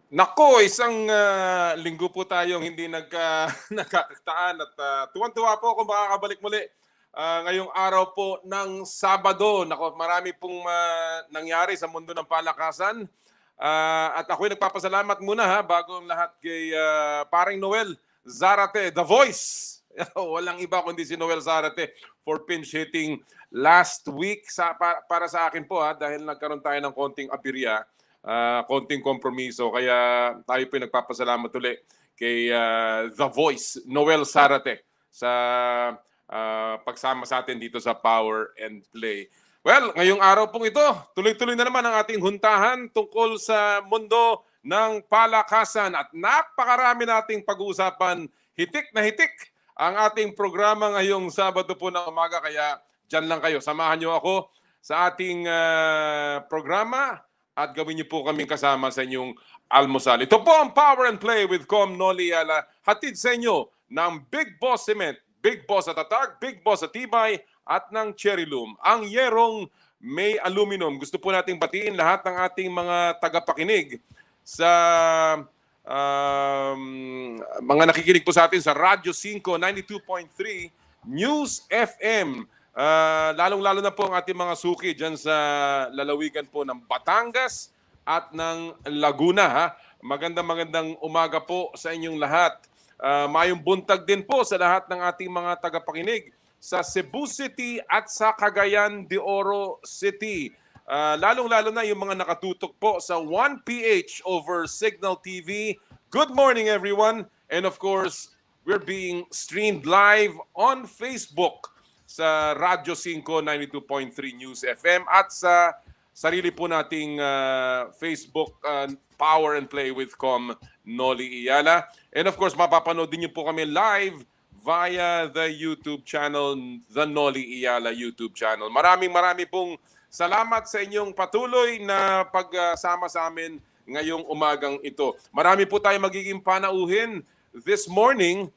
Nako, isang linggo po tayong hindi nagkakakitaan at tuwang-tuwa po kung makakabalik muli ngayong araw po ng Sabado. Nako, marami pong nangyari sa mundo ng palakasan. At ako'y nagpapasalamat muna bago ang lahat kay paring Noel Zarate, The Voice. Walang iba kundi si Noel Zarate for pinch hitting last week para sa akin po dahil nagkaroon tayo ng konting abirya. Konting kompromiso. Kaya tayo po nagpapasalamat ulit kay The Voice, Noel Zarate, sa pagsama sa atin dito sa Power and Play. Well, ngayong araw pong ito, tuloy-tuloy na naman ang ating huntahan tungkol sa mundo ng palakasan at napakarami nating pag-uusapan. Hitik na hitik ang ating programa ngayong Sabado po ng umaga. Kaya dyan lang kayo. Samahan nyo ako sa ating programa at gawin niyo po kaming kasama sa inyong almusal. Ito po ang Power and Play with Com Noli Ayala. Hatid sa inyo ng Big Boss Cement, Big Boss at Tatag, Big Boss at Tibay at ng Cherry Loom. Ang yerong may aluminum. Gusto po nating batiin lahat ng ating mga tagapakinig sa mga nakikinig po sa atin sa Radyo 5 92.3 News FM. Lalong-lalo na po ang ating mga suki dyan sa lalawigan po ng Batangas at ng Laguna. Magandang umaga po sa inyong lahat. Mayong buntag din po sa lahat ng ating mga tagapakinig sa Cebu City at sa Cagayan de Oro City. Lalong-lalo na yung mga nakatutok po sa 1PH over Signal TV. Good morning everyone. And of course, we're being streamed live on Facebook sa Radyo 5 92.3 News FM at sa sarili po nating Facebook Power and Play with Com Noli Ayala. And of course, mapapanood din niyo po kami live via the YouTube channel, the Noli Ayala YouTube channel. Maraming pong salamat sa inyong patuloy na pagsama sa amin ngayong umagang ito. Marami po tayo magiging panauhin this morning.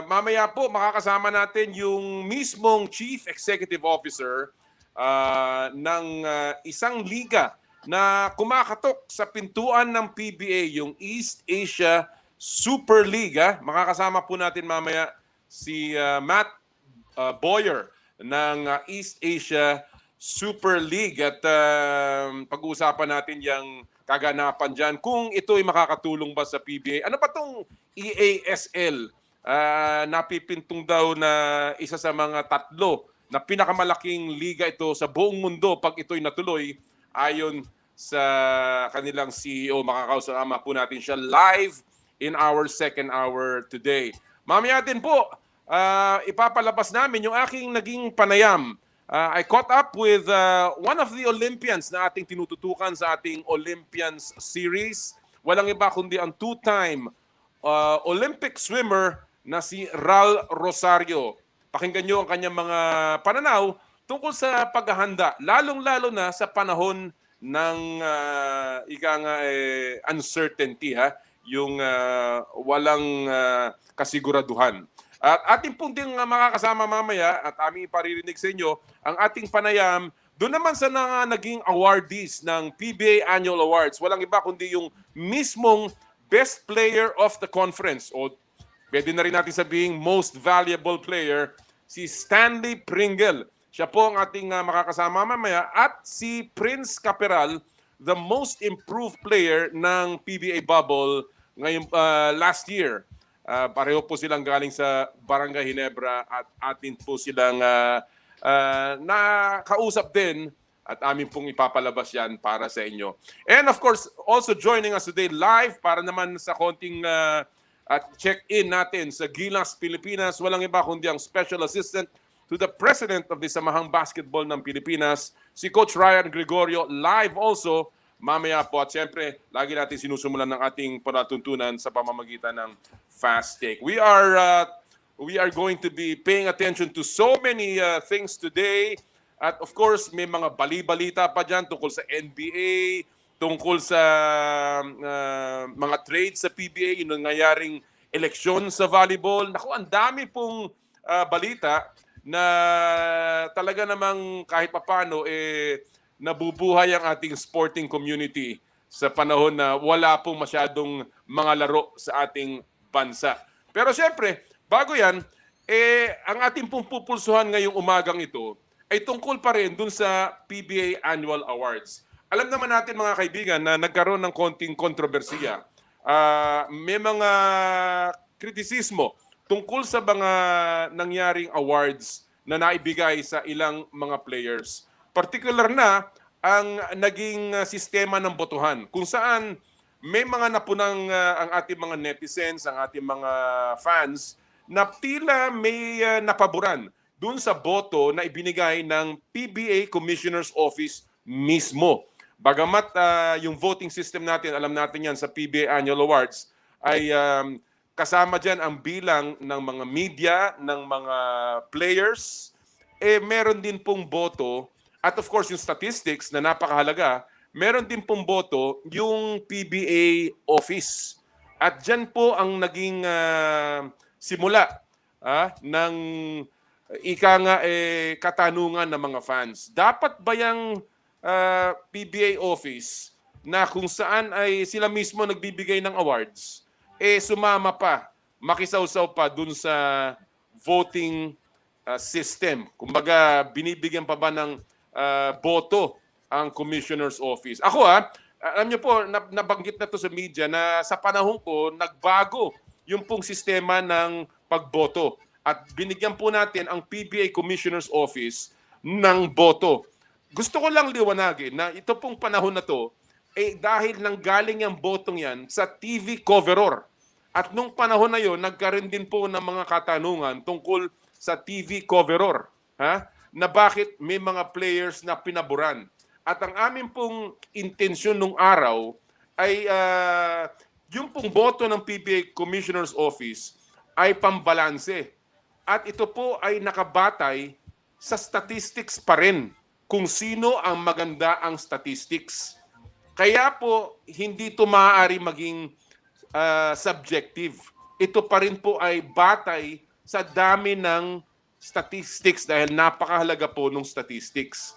Mamaya po makakasama natin yung mismong Chief Executive Officer ng isang liga na kumakatok sa pintuan ng PBA, yung East Asia Super League. Makakasama po natin mamaya si Matt Boyer ng East Asia Super League at pag-uusapan natin yung kaganapan dyan kung ito'y makakatulong ba sa PBA. Ano pa tong EASL? Napipintong daw na isa sa mga tatlo na pinakamalaking liga ito sa buong mundo pag ito'y natuloy ayon sa kanilang CEO. Makakausama po natin siya live in our second hour today. Mamaya din po, ipapalabas namin yung aking naging panayam. I caught up with one of the Olympians na ating tinututukan sa ating Olympians series. Walang iba kundi ang two-time Olympic swimmer na si Ral Rosario. Pakinggan nyo ang kanyang mga pananaw tungkol sa paghahanda, lalong-lalo na sa panahon ng uncertainty, yung walang kasiguraduhan. At ating pong ding makakasama mamaya at aming iparirinig sa inyo ang ating panayam doon naman sa naging awardees ng PBA Annual Awards. Walang iba kundi yung mismong Best Player of the Conference o pwede na rin natin sabihin Most Valuable Player, si Stanley Pringle. Siya po ang ating makakasama mamaya at si Prince Caperal, the Most Improved Player ng PBA Bubble ngayong last year. Pareho po silang galing sa Barangay Ginebra at atin po silang nakausap din at amin pong ipapalabas yan para sa inyo. And of course, also joining us today live para naman sa konting at check-in natin sa Gilas, Pilipinas. Walang iba kundi ang Special Assistant to the President of the Samahang Basketball ng Pilipinas, si Coach Ryan Gregorio, live also mamaya po. At siyempre, lagi natin sinusumulan ng ating panatuntunan sa pamamagitan ng Fast Take. We are going to be paying attention to so many things today. At of course, may mga bali-balita pa dyan tungkol sa NBA, tungkol sa mga trades sa PBA, yung nangyayaring eleksyon sa volleyball. Naku, ang dami pong balita na talaga namang kahit papano nabubuhay ang ating sporting community sa panahon na wala pong masyadong mga laro sa ating bansa. Pero siyempre, bago yan, ang ating pong pupulsuhan ngayong umagang ito ay tungkol pa rin dun sa PBA Annual Awards. Alam naman natin mga kaibigan na nagkaroon ng konting kontrobersiya. May mga kritisismo tungkol sa mga nangyaring awards na naibigay sa ilang mga players. Particular na ang naging sistema ng botohan kung saan may mga napunang ang ating mga netizens, ang ating mga fans na tila may napaboran dun sa boto na ibinigay ng PBA Commissioner's Office mismo. Bagamat yung voting system natin, alam natin yan sa PBA Annual Awards, ay kasama dyan ang bilang ng mga media, ng mga players, meron din pong boto, at of course yung statistics na napakahalaga, meron din pong boto yung PBA office. At dyan po ang naging simula ng katanungan ng mga fans. Dapat ba yung PBA office na kung saan ay sila mismo nagbibigay ng awards, sumama pa, makisawsaw pa dun sa voting system? Kumbaga, binibigyan pa ba ng boto ang Commissioner's Office? Ako alam niyo po, nabanggit na to sa media na sa panahon ko, nagbago yung pong sistema ng pagboto. At binigyan po natin ang PBA Commissioner's Office ng boto. Gusto ko lang liwanagin na ito pong panahon na to, dahil nanggaling yung botong yan sa TV coveror. At nung panahon na yon, nagkaroon din po ng mga katanungan tungkol sa TV coveror. Na bakit may mga players na pinaboran. At ang amin pong intensyon nung araw ay yung pong boto ng PBA Commissioner's Office ay pambalanse. At ito po ay nakabatay sa statistics pa rin kung sino ang maganda ang statistics. Kaya po hindi ito maaari maging subjective. Ito pa rin po ay batay sa dami ng statistics dahil napakahalaga po ng statistics.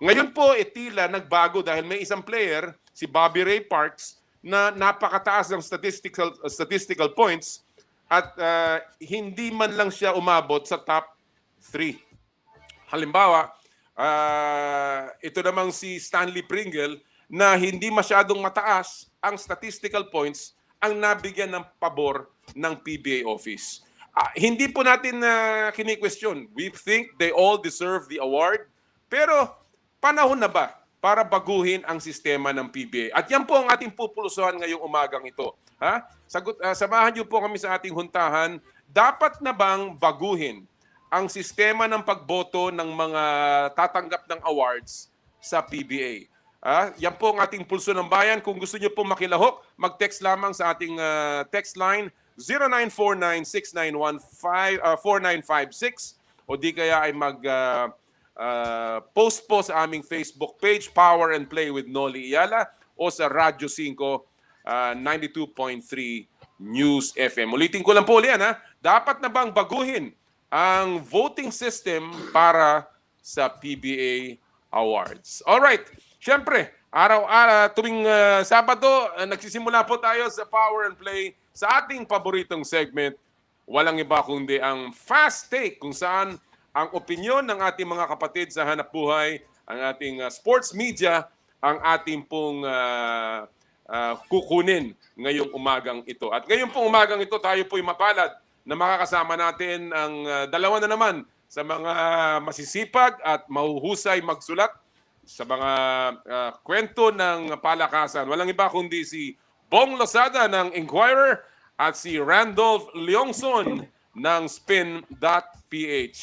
Ngayon po, tila nagbago dahil may isang player, si Bobby Ray Parks, na napakataas ng statistical points at hindi man lang siya umabot sa top 3. Halimbawa, ito namang si Stanley Pringle na hindi masyadong mataas ang statistical points ang nabigyan ng pabor ng PBA office. Hindi po natin kini-question. We think they all deserve the award. Pero panahon na ba para baguhin ang sistema ng PBA? At yan po ang ating pupulusuhan ngayong umagang ito. Samahan niyo po kami sa ating huntahan. Dapat na bang baguhin ang sistema ng pagboto ng mga tatanggap ng awards sa PBA? Yan po ang ating pulso ng bayan. Kung gusto niyo po makilahok, mag-text lamang sa ating text line 0949-691-4956 o di kaya ay post po sa aming Facebook page, Power and Play with Noli Iyala, o sa Radyo 5 92.3 News FM. Ulitin ko lang po ulit, dapat na bang baguhin ang voting system para sa PBA Awards? Alright, syempre, araw-araw, tuwing Sabado, nagsisimula po tayo sa Power and Play sa ating paboritong segment. Walang iba kundi ang Fast Take, kung saan ang opinyon ng ating mga kapatid sa hanapbuhay, ang ating sports media, ang ating pong kukunin ngayong umagang ito. At ngayong pong umagang ito, tayo po'y mapalad na makakasama natin ang dalawa na naman sa mga masisipag at mahuhusay magsulat sa mga kwento ng palakasan. Walang iba kundi si Bong Losada ng Inquirer at si Randolph Leongson ng Spin.ph.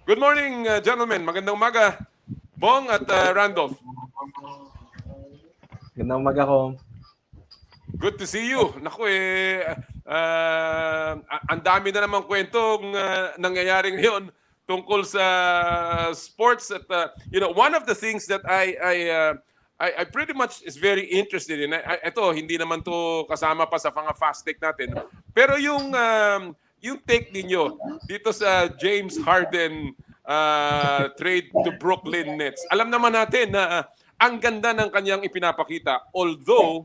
Good morning, gentlemen. Magandang umaga, Bong at Randolph. Magandang umaga ko. Good to see you. Naku ang dami na namang kwentong nangyayari ngayon tungkol sa sports. At one of the things that I pretty much is very interested in. Ito, hindi naman to kasama pa sa mga fast take natin. Pero yung take ninyo dito sa James Harden trade to Brooklyn Nets. Alam naman natin na ang ganda ng kanyang ipinapakita. Although,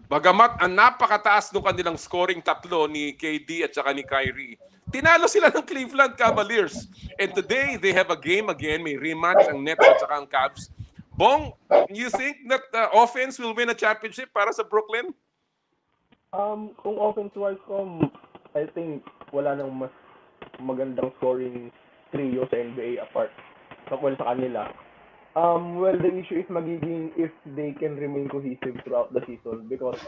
bagamat ang napakataas ng kanilang scoring tatlo ni KD at saka ni Kyrie, tinalo sila ng Cleveland Cavaliers. And today, they have a game again. May rematch ang Nets at saka ang Cavs. Bong, you think that offense will win a championship para sa Brooklyn? Kung offense-wise I think wala nang mas magandang scoring trio sa NBA apart sa kanila. Well, the issue is magiging if they can remain cohesive throughout the season because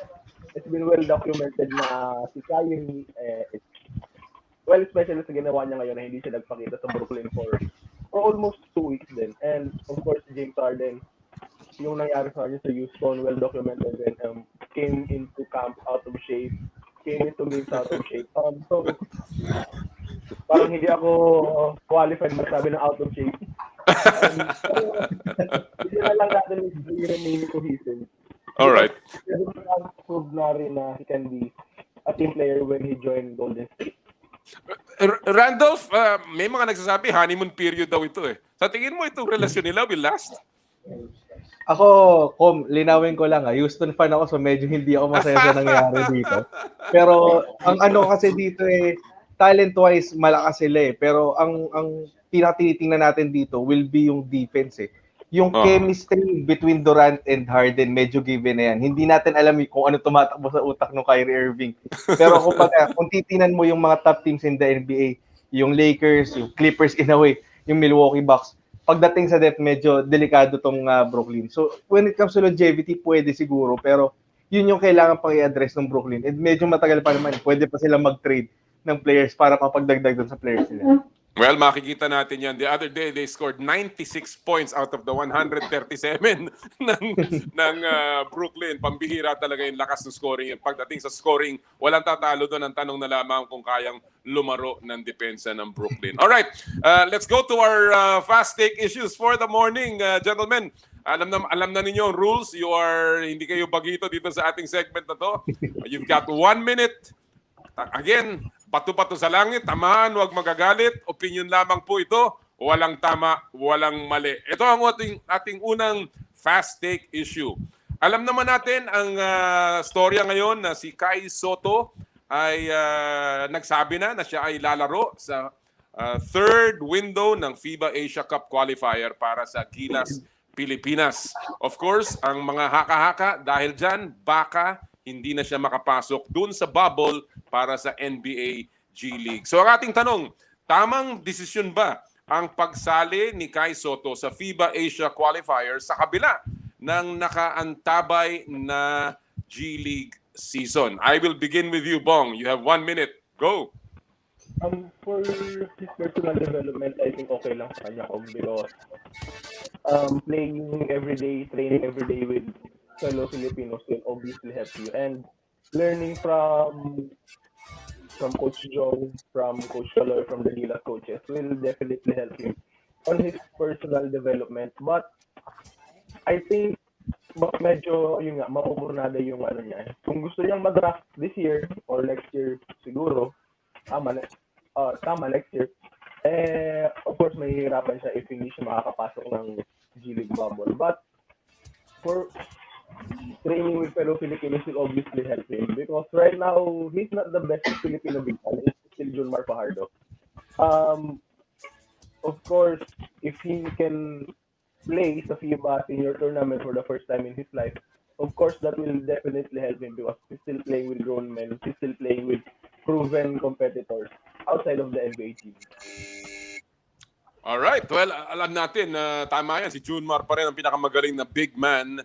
it's been well documented na si Kyrie, especially sa ginawa niya ngayon na hindi siya nagpakita sa Brooklyn for almost 2 weeks din. And of course, James Harden, yung nangyari sa kanya sa Houston, well documented din, came into camp out of shape, came into games out of shape. So, parang hindi ako qualified magsabi ng out of shape. Hindi na lang natin i-remain cohesive. Alright. Prove na rin na he can be a team player when he joined Golden State. Randolph, may mga nagsasabi honeymoon period daw ito eh. Sa tingin mo itong relasyon nila will last? Ako, linawin ko lang Houston fan ako so medyo hindi ako masaya sa nangyari dito. Pero ang ano kasi dito talent-wise malakas sila pero ang tinitingnan natin dito will be yung defense Yung chemistry between Durant and Harden medyo given na yan. Hindi natin alam kung ano tumatakbo sa utak ng Kyrie Irving. Pero kung titingnan mo yung mga top teams in the NBA, yung Lakers, yung Clippers in a way, yung Milwaukee Bucks, pagdating sa depth, medyo delikado tong Brooklyn. So, when it comes to longevity, pwede siguro. Pero, yun yung kailangan pang i-address ng Brooklyn. And medyo matagal pa naman. Pwede pa sila mag-trade ng players para mapagdagdag doon sa players nila. Well, makikita natin yan. The other day, they scored 96 points out of the 137 ng Brooklyn. Pambihira talaga yung lakas ng scoring. Pagdating sa scoring, walang tatalo doon. Ang tanong na lamang kung kayang lumaro ng depensa ng Brooklyn. All right, let's go to our fast take issues for the morning, gentlemen. Alam na ninyo ang rules. Hindi kayo bagito dito sa ating segment na to. You've got 1 minute. Again, pato-pato sa langit, tamaan, huwag magagalit. Opinion lamang po ito. Walang tama, walang mali. Ito ang ating unang fast take issue. Alam naman natin ang storya ngayon na si Kai Sotto ay nagsabi na siya ay lalaro sa third window ng FIBA Asia Cup qualifier para sa Gilas, Pilipinas. Of course, ang mga haka-haka dahil dyan, baka hindi na siya makapasok dun sa bubble para sa NBA G League. So ang ating tanong, tamang desisyon ba ang pagsali ni Kai Sotto sa FIBA Asia Qualifier sa kabila ng nakaantabay na G League season? I will begin with you, Bong. You have 1 minute. Go! For his personal development, I think okay lang sa kanya because playing every day, training every day with fellow Filipinos will obviously help you, and learning from Coach Joe, from Coach Caloy, from the Gilas coaches will definitely help him on his personal development. But I think medyo mapupurnada yung ano niya. Kung gusto niyang mag-draft this year or next year siguro, tama next year. Of course mahihirapan siya if hindi siya makakapasok ng G League bubble. But for training with fellow Filipinos will obviously help him because right now he's not the best Filipino big man. He's still Junmar Fajardo. Of course, if he can play sa FIBA senior tournament for the first time in his life, of course that will definitely help him because he's still playing with grown men. He's still playing with proven competitors outside of the NBA team. Alright, well, alam natin na tama yan. Si Junmar pa rin ang pinakamagaling na big man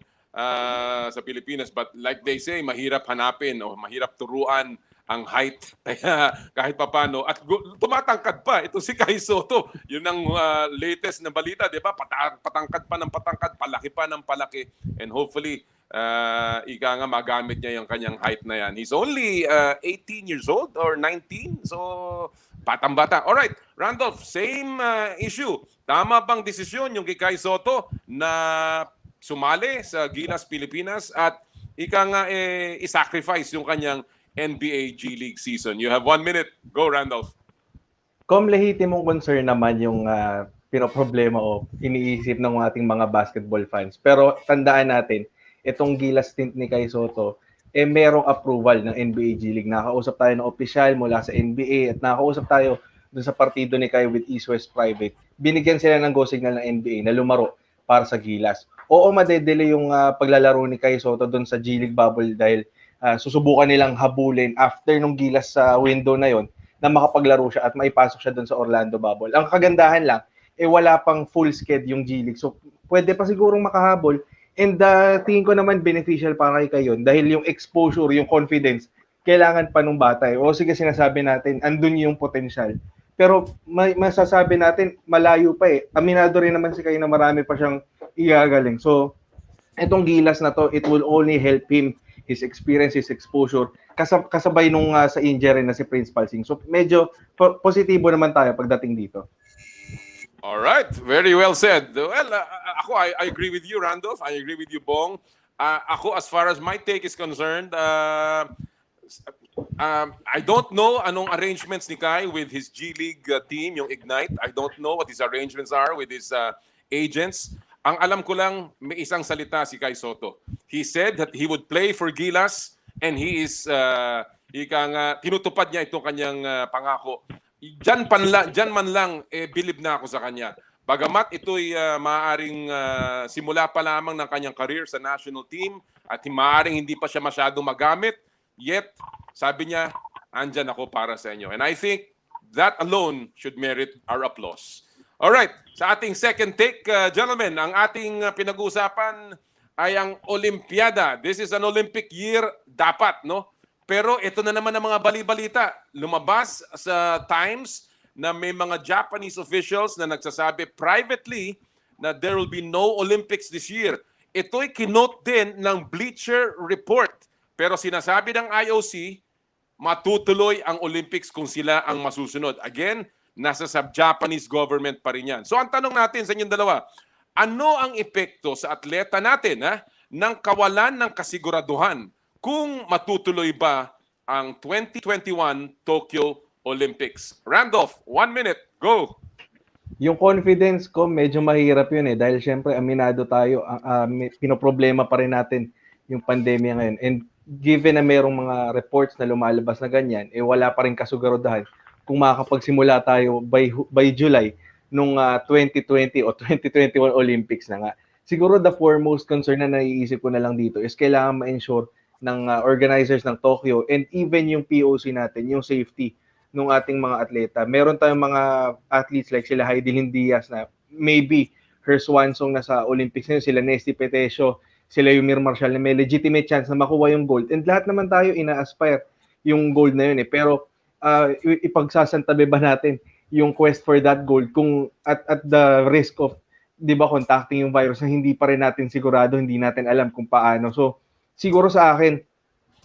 sa Pilipinas, but like they say, mahirap hanapin o mahirap turuan ang height. Kaya kahit papano, at tumatangkad pa. Ito si Kai Sotto, yun ang latest na balita, di ba? Patangkad pa ng patangkad, palaki pa ng palaki. And hopefully, ika nga magamit niya yung kanyang height na yan. He's only 18 years old or 19, so batang-bata. Alright, Randolph, same issue. Tama bang desisyon yung kay Kai Sotto na sumali sa Gilas Pilipinas at ika nga i-sacrifice yung kanyang NBA G League season? You have 1 minute. Go, Randolph. Lehitimong concern naman yung pinoproblema o iniisip ng ating mga basketball fans. Pero tandaan natin, itong Gilas stint ni Kai Soto, merong approval ng NBA G League. Nakausap tayo ng opisyal mula sa NBA at nakausap tayo dun sa partido ni Kai with East West Private. Binigyan sila ng go signal ng NBA na lumaro para sa Gilas. Oo, madedelay yung paglalaro ni Kai Soto dun sa G League bubble dahil susubukan nilang habulin after nung Gilas sa window na yon na makapaglaro siya at maipasok siya dun sa Orlando bubble. Ang kagandahan lang, wala pang full sked yung G League. So, pwede pa sigurong makahabol. And tingin ko naman beneficial para kay Kayon dahil yung exposure, yung confidence, kailangan pa nung bata. O sige, sinasabi natin, andun yung potential. Pero masasabi natin, malayo pa eh. Aminado rin naman si Kayon na marami pa siyang igagaling. So, itong Gilas na to, it will only help him, his experience, his exposure, kasabay nung sa injury na si Principal Singh. So, medyo positibo naman tayo pagdating dito. All right, very well said. Well, ako, I agree with you, Randolph. I agree with you, Bong. Ako, as far as my take is concerned, I don't know anong arrangements ni Kai with his G League team, yung Ignite. I don't know what his arrangements are with his agents. Ang alam ko lang, may isang salita si Kai Soto. He said that he would play for Gilas and he is, tinutupad niya itong kanyang pangako. Diyan man lang, believe na ako sa kanya. Bagamat ito'y maaaring simula pa lamang ng kanyang career sa national team at maaaring hindi pa siya masyadong magamit, yet, sabi niya, andyan ako para sa inyo. And I think that alone should merit our applause. Alright, sa ating second take, gentlemen, ang ating pinag-uusapan ay ang Olympiada. This is an Olympic year, dapat, no? Pero ito na naman ang mga bali-balita. Lumabas sa Times na may mga Japanese officials na nagsasabi privately na there will be no Olympics this year. Ito'y kinote din ng Bleacher Report. Pero sinasabi ng IOC, matutuloy ang Olympics kung sila ang masusunod. Again, nasa Japanese government pa rin yan. So ang tanong natin sa inyong dalawa, ano ang epekto sa atleta natin ng kawalan ng kasiguraduhan kung matutuloy ba ang 2021 Tokyo Olympics? Randolph, 1 minute, go! Yung confidence ko, medyo mahirap yun dahil syempre aminado tayo, pinoproblema pa rin natin yung pandemya ngayon. And given na merong mga reports na lumalabas na ganyan, wala pa rin kasiguraduhan kung makakapagsimula tayo by July nung 2020 o 2021 Olympics na nga. Siguro the foremost concern na naiisip ko na lang dito is kailangan ma-ensure ng organizers ng Tokyo and even yung POC natin, yung safety ng ating mga atleta. Meron tayong mga athletes like sila Heidelin Diaz na maybe her swan song na sa Olympics ngayon, sila Nesty Petesio, sila Yumir Marshall na may legitimate chance na makuha yung gold. And lahat naman tayo ina-aspire yung gold na yun Pero ipagsasantabi ba natin yung quest for that gold kung at the risk of, di ba, contacting yung virus na hindi pa rin natin sigurado, hindi natin alam kung paano. So, siguro sa akin,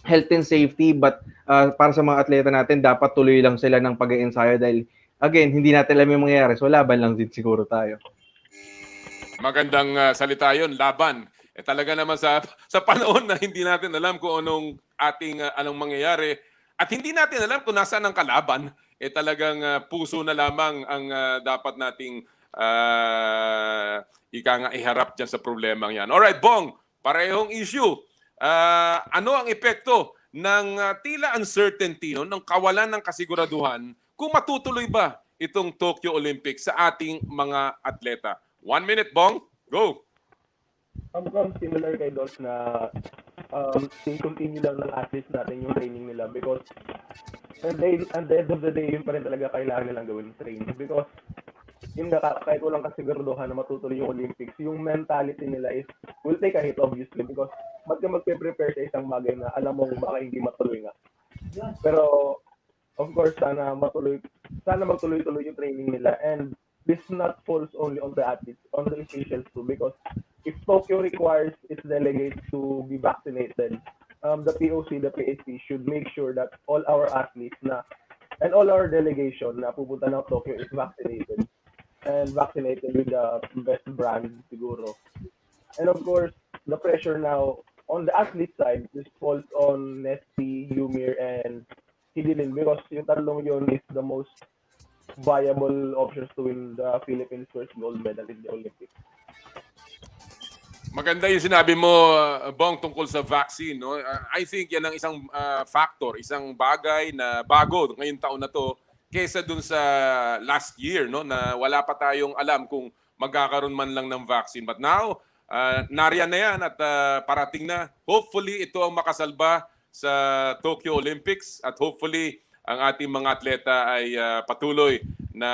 health and safety, but para sa mga atleta natin, dapat tuloy lang sila ng pag-ensayo dahil, again, hindi natin alam yung mangyayari. So, laban lang din siguro tayo. Magandang salita yun, laban. Talaga naman sa panahon na hindi natin alam kung anong mangyayari at hindi natin alam kung nasaan ang kalaban, talagang puso na lamang ang dapat nating iharap dyan sa problemang yan. Alright, Bong, parehong issue. Ano ang epekto ng tila uncertainty, ng kawalan ng kasiguraduhan kung matutuloy ba itong Tokyo Olympics sa ating mga atleta? 1 minute, Bong. Go! Similar kay Dos na continue lang ng athletes natin yung training nila because at the end of the day, yun pa rin talaga kailangan nilang gawin training because yung kahit walang kasiguraduhan na matutuloy yung Olympics, yung mentality nila is will take a hit obviously because ba't ka magpe-prepare sa isang bagay na alam mo baka hindi matuloy nga. Pero of course, sana magtuloy-tuloy yung training nila and this not falls only on the athletes, on the officials too because if Tokyo requires its delegates to be vaccinated, the POC, the PAC should make sure that all our athletes and all our delegation na pupunta ng Tokyo is vaccinated and vaccinated with the best brand siguro. And of course, the pressure now on the athlete side, this falls on Nesty, Yumir, and Hidilin because yung tatlong yun is the most viable options to win the Philippines' first gold medal in the Olympics. Maganda yung sinabi mo, Bong, tungkol sa vaccine. No? I think yan ang isang factor, isang bagay na bago ngayong taon na to kesa dun sa last year, no? Na wala pa tayong alam kung magkakaroon man lang ng vaccine. But now, nariyan na yan at parating na. Hopefully, ito ang makasalba sa Tokyo Olympics at hopefully, ang ating mga atleta ay patuloy na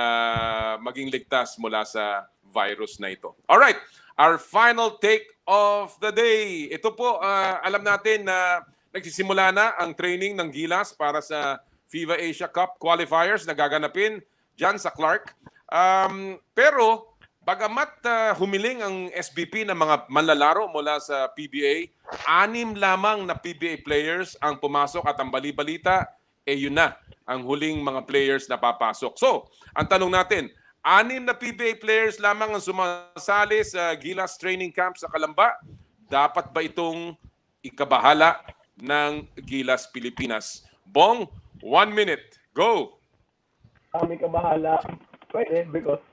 maging ligtas mula sa virus na ito. Alright, our final take of the day. Ito po, alam natin na nagsisimula na ang training ng Gilas para sa FIBA Asia Cup qualifiers na gaganapin dyan sa Clark. Pero, bagamat humiling ang SBP ng mga manlalaro mula sa PBA, 6 lamang na PBA players ang pumasok at ang bali-balita, yun na, ang huling mga players na papasok. So, ang tanong natin, 6 na PBA players lamang ang sumasali sa Gilas Training Camp sa Calamba. Dapat ba itong ikabahala ng Gilas Pilipinas? Bong, 1 minute. Go! May kabahala, pwede because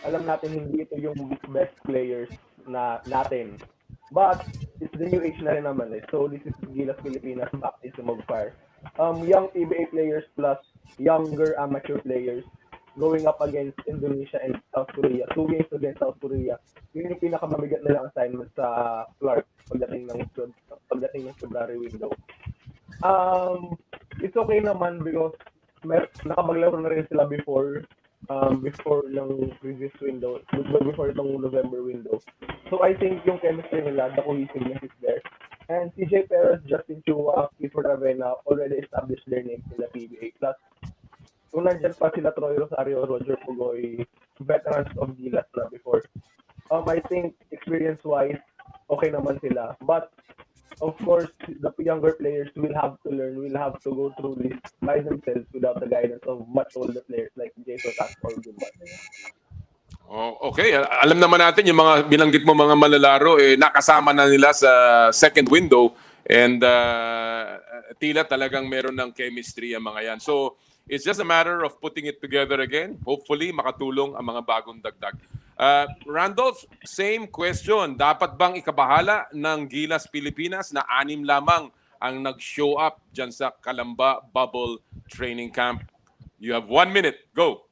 alam natin hindi ito yung best players na natin. But it's the new age na rin naman eh. So this is Gilas Pilipinas baptism of fire. Young PBA players plus younger amateur players going up against Indonesia and South Korea. 2 games against South Korea. Yun yung pinakamamabigat nilang assignment sa Clark pagdating ng February window. It's okay naman because nakapaglaro na rin sila before ng previous window, before itong November window. So I think yung chemistry nila, the cohesiveness is there. And CJ Perez, Justin Chua, Clifford Ravena already established their names in the PBA. Plus, kung nandyan pa sila Troy Rosario, Roger Pugoy, veterans of Gilas na before. I think experience-wise, okay naman sila. But, of course, the younger players will have to learn, will have to go through this by themselves without the guidance of much older players like Jason Tax or Gumba. Oh, okay, alam naman natin yung mga binanggit mo mga manlalaro nakasama na nila sa second window and tila talagang meron ng chemistry ang mga yan. So, it's just a matter of putting it together again. Hopefully, makatulong ang mga bagong dagdag. Randolph, same question. Dapat bang ikabahala ng Gilas Pilipinas na 6 lamang ang nag-show up dyan sa Calamba Bubble Training Camp? You have 1 minute. Go!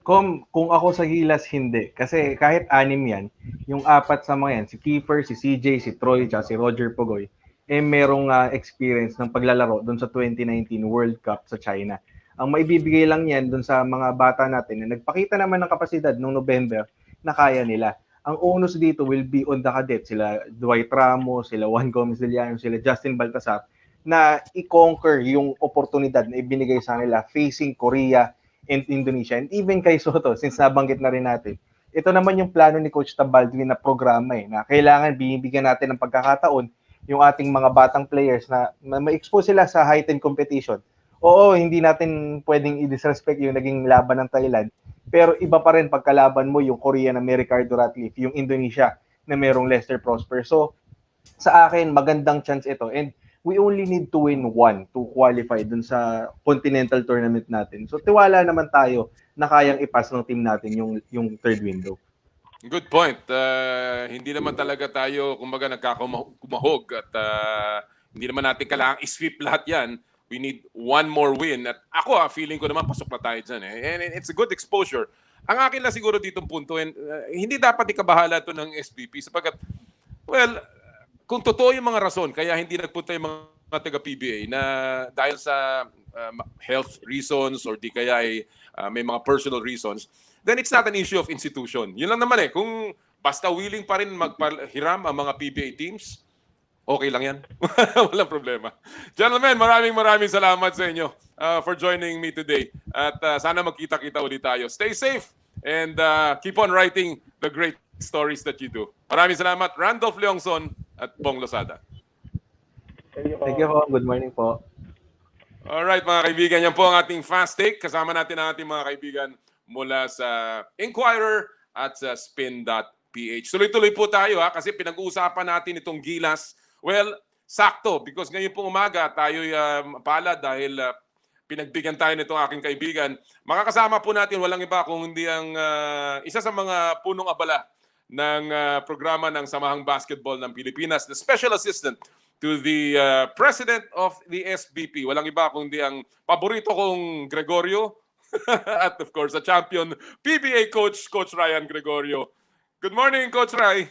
Kung ako sa Gilas, hindi. Kasi kahit 6 yan, yung 4 sa mga yan, si Kiefer, si CJ, si Troy, at si Roger Pugoy, merong experience ng paglalaro doon sa 2019 World Cup sa China. Ang maibibigay lang yan doon sa mga bata natin na nagpakita naman ng kapasidad noong November na kaya nila. Ang onus dito will be on the cadet, sila Dwight Ramos, sila Juan Gomez de Llano, sila Justin Baltasar, na i-conquer yung oportunidad na ibinigay sa nila facing Korea and Indonesia. And even kay Soto, since nabanggit na rin natin, ito naman yung plano ni Coach Tabaldwin na programa na kailangan binibigyan natin ng pagkakataon yung ating mga batang players na ma-expose sila sa heightened competition. Oo, hindi natin pwedeng i-disrespect yung naging laban ng Thailand, pero iba pa rin pagkalaban mo yung Korea na may Ricardo Ratcliffe, yung Indonesia na merong Lester Prosper. So, sa akin, magandang chance ito. And we only need to win 1 to qualify dun sa continental tournament natin. So, tiwala naman tayo na kayang ipas ng team natin yung third window. Good point. Hindi naman talaga tayo, kumbaga, nagkakumahog at hindi naman natin kailangang i-sweep lahat yan. We need 1 more win. At ako, feeling ko naman pasok na tayo dyan. And it's a good exposure. Ang akin lang siguro ditong punto, hindi dapat ikabahala ito ng SBP sapagkat, well, kung totoo yung mga rason, kaya hindi nagpunta yung mga taga-PBA na dahil sa health reasons or di kaya ay may mga personal reasons, then it's not an issue of institution. Yun lang naman kung basta willing pa rin magpahiram ang mga PBA teams, okay lang yan. Walang problema. Gentlemen, maraming salamat sa inyo for joining me today. At sana magkita-kita ulit tayo. Stay safe and keep on writing the great stories that you do. Maraming salamat, Randolph Leongson at Bong Losada. Thank you po. Good morning po. Alright mga kaibigan, yan po ang ating fast take. Kasama natin ang ating mga kaibigan mula sa Inquirer at sa Spin.ph. Tuloy-tuloy po tayo kasi pinag-uusapan natin itong Gilas. Well, sakto because ngayon pong umaga tayo pala dahil pinagbigyan tayo nitong aking kaibigan. Makakasama po natin walang iba kung hindi ang isa sa mga punong abala ng programa ng Samahang Basketball ng Pilipinas, the Special Assistant to the President of the SBP. Walang iba kundi ang paborito kong Gregorio at of course, the champion PBA coach, Coach Ryan Gregorio. Good morning, Coach Ray.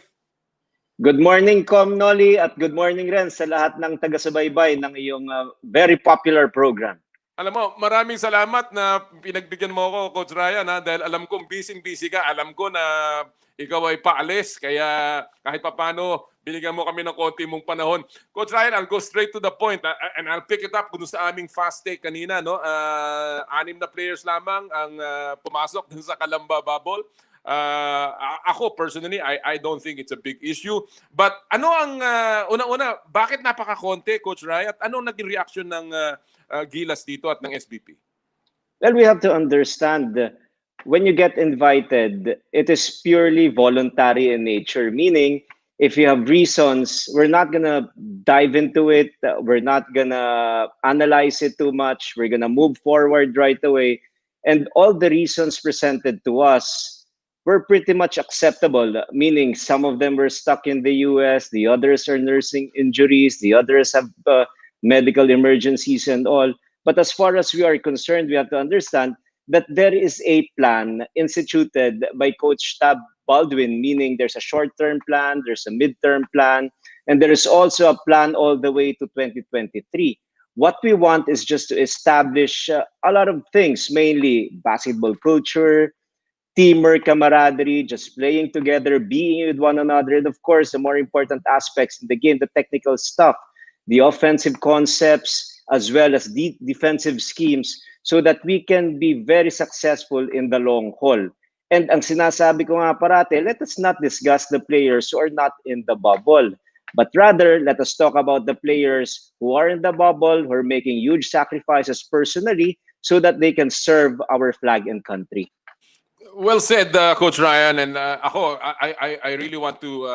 Good morning, Com Noli, at good morning rin sa lahat ng taga-subaybay ng iyong very popular program. Alam mo, maraming salamat na pinagbigyan mo ako, Coach Ryan, ha? Dahil alam kong busy-busy ka. Alam ko na ikaw ay paalis, kaya kahit papano, binigyan mo kami ng konti mong panahon. Coach Ryan, I'll go straight to the point, and I'll pick it up kung sa aming fast take kanina. No? 6 na players lamang ang pumasok dun sa Kalamba Bubble. Ako personally, I don't think it's a big issue. But ano ang una-una, bakit napaka-konti, Coach Ray? At anong naging reaction ng Gilas dito at ng SBP? Well, we have to understand when you get invited, it is purely voluntary in nature. Meaning, if you have reasons, we're not gonna dive into it. We're not gonna analyze it too much. We're gonna move forward right away. And all the reasons presented to us were pretty much acceptable, meaning some of them were stuck in the US, the others are nursing injuries, the others have medical emergencies and all. But as far as we are concerned, we have to understand that there is a plan instituted by Coach Tab Baldwin, meaning there's a short-term plan, there's a mid-term plan, and there is also a plan all the way to 2023. What we want is just to establish a lot of things, mainly basketball culture, teamwork, camaraderie, just playing together, being with one another, and of course, the more important aspects in the game, the technical stuff, the offensive concepts, as well as the defensive schemes, so that we can be very successful in the long haul. And ang sinasabi ko nga parate, let us not discuss the players who are not in the bubble, but rather let us talk about the players who are in the bubble, who are making huge sacrifices personally, so that they can serve our flag and country. Well said, Coach Ryan. And I really want to,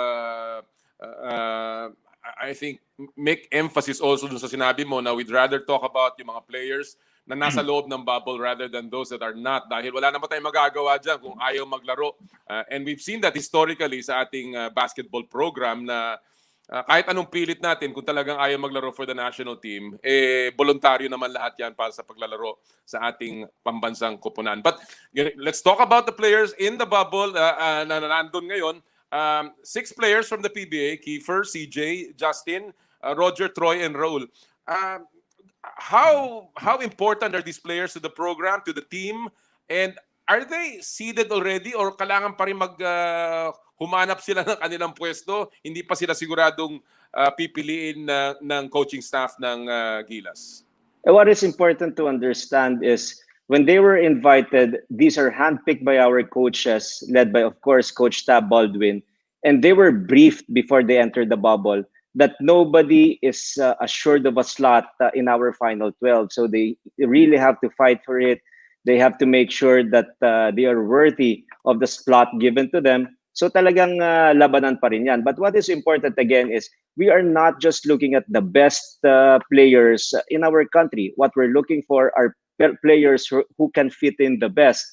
I think, make emphasis also dun sa sinabi mo na we'd rather talk about yung mga players na nasa loob ng bubble rather than those that are not. Dahil wala naman tayong magagawa dyan kung ayaw maglaro. And we've seen that historically sa ating basketball program na kahit anong pilit natin, kung talagang ayaw maglaro for the national team, voluntaryo naman lahat yan para sa paglalaro sa ating pambansang koponan. But let's talk about the players in the bubble na nandun ngayon. 6 players from the PBA, Kiefer, CJ, Justin, Roger, Troy, and Raul. How important are these players to the program, to the team? And are they seeded already or kailangan pa rin humanap sila ng kanilang pwesto? Hindi pa sila siguradong pipiliin ng coaching staff ng Gilas. What is important to understand is when they were invited, these are handpicked by our coaches, led by, of course, Coach Tab Baldwin, and they were briefed before they entered the bubble that nobody is assured of a slot in our final 12. So they really have to fight for it. They have to make sure that they are worthy of the slot given to them. So talagang labanan pa rin yan. But what is important again is we are not just looking at the best players in our country. What we're looking for are players who can fit in the best.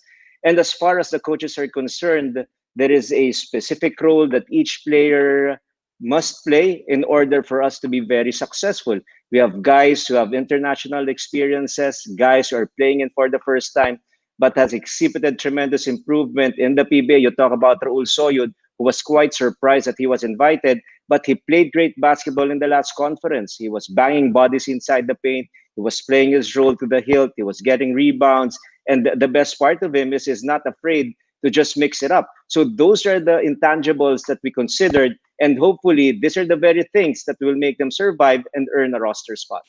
And as far as the coaches are concerned, there is a specific role that each player must play in order for us to be very successful. We have guys who have international experiences, guys who are playing in for the first time, but has exhibited tremendous improvement in the PBA. You talk about Raul Soyud, who was quite surprised that he was invited, but he played great basketball in the last conference. He was banging bodies inside the paint. He was playing his role to the hilt. He was getting rebounds. And the best part of him is he's not afraid to just mix it up. So those are the intangibles that we considered. And hopefully, these are the very things that will make them survive and earn a roster spot.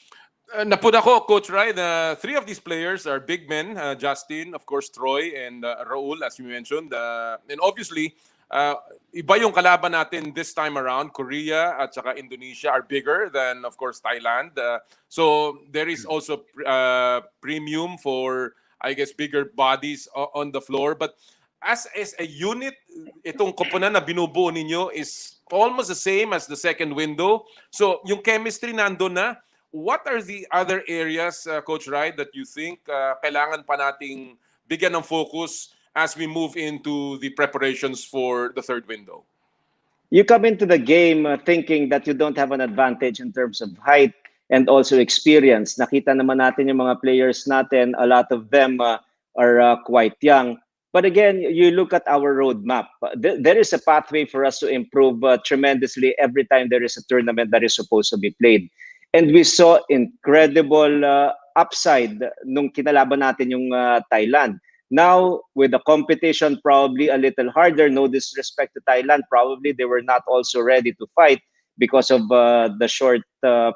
Napuna ko, Coach Ray, 3 of these players are big men. Justin, of course, Troy, and Raul, as you mentioned. And obviously, iba yung kalaban natin this time around. Korea at saka Indonesia are bigger than, of course, Thailand. So there is also premium for, I guess, bigger bodies on the floor. But as a unit, itong koponan na binubuo ninyo is almost the same as the second window. So yung chemistry nandun na. What are the other areas, Coach Rai, that you think kailangan pa nating bigyan ng focus as we move into the preparations for the third window? You come into the game thinking that you don't have an advantage in terms of height and also experience. Nakita naman natin yung mga players natin, a lot of them are quite young. But again, you look at our roadmap. There is a pathway for us to improve tremendously every time there is a tournament that is supposed to be played. And we saw incredible upside nung kinalaban natin yung Thailand. Now, with the competition probably a little harder, no disrespect to Thailand, probably they were not also ready to fight because of the short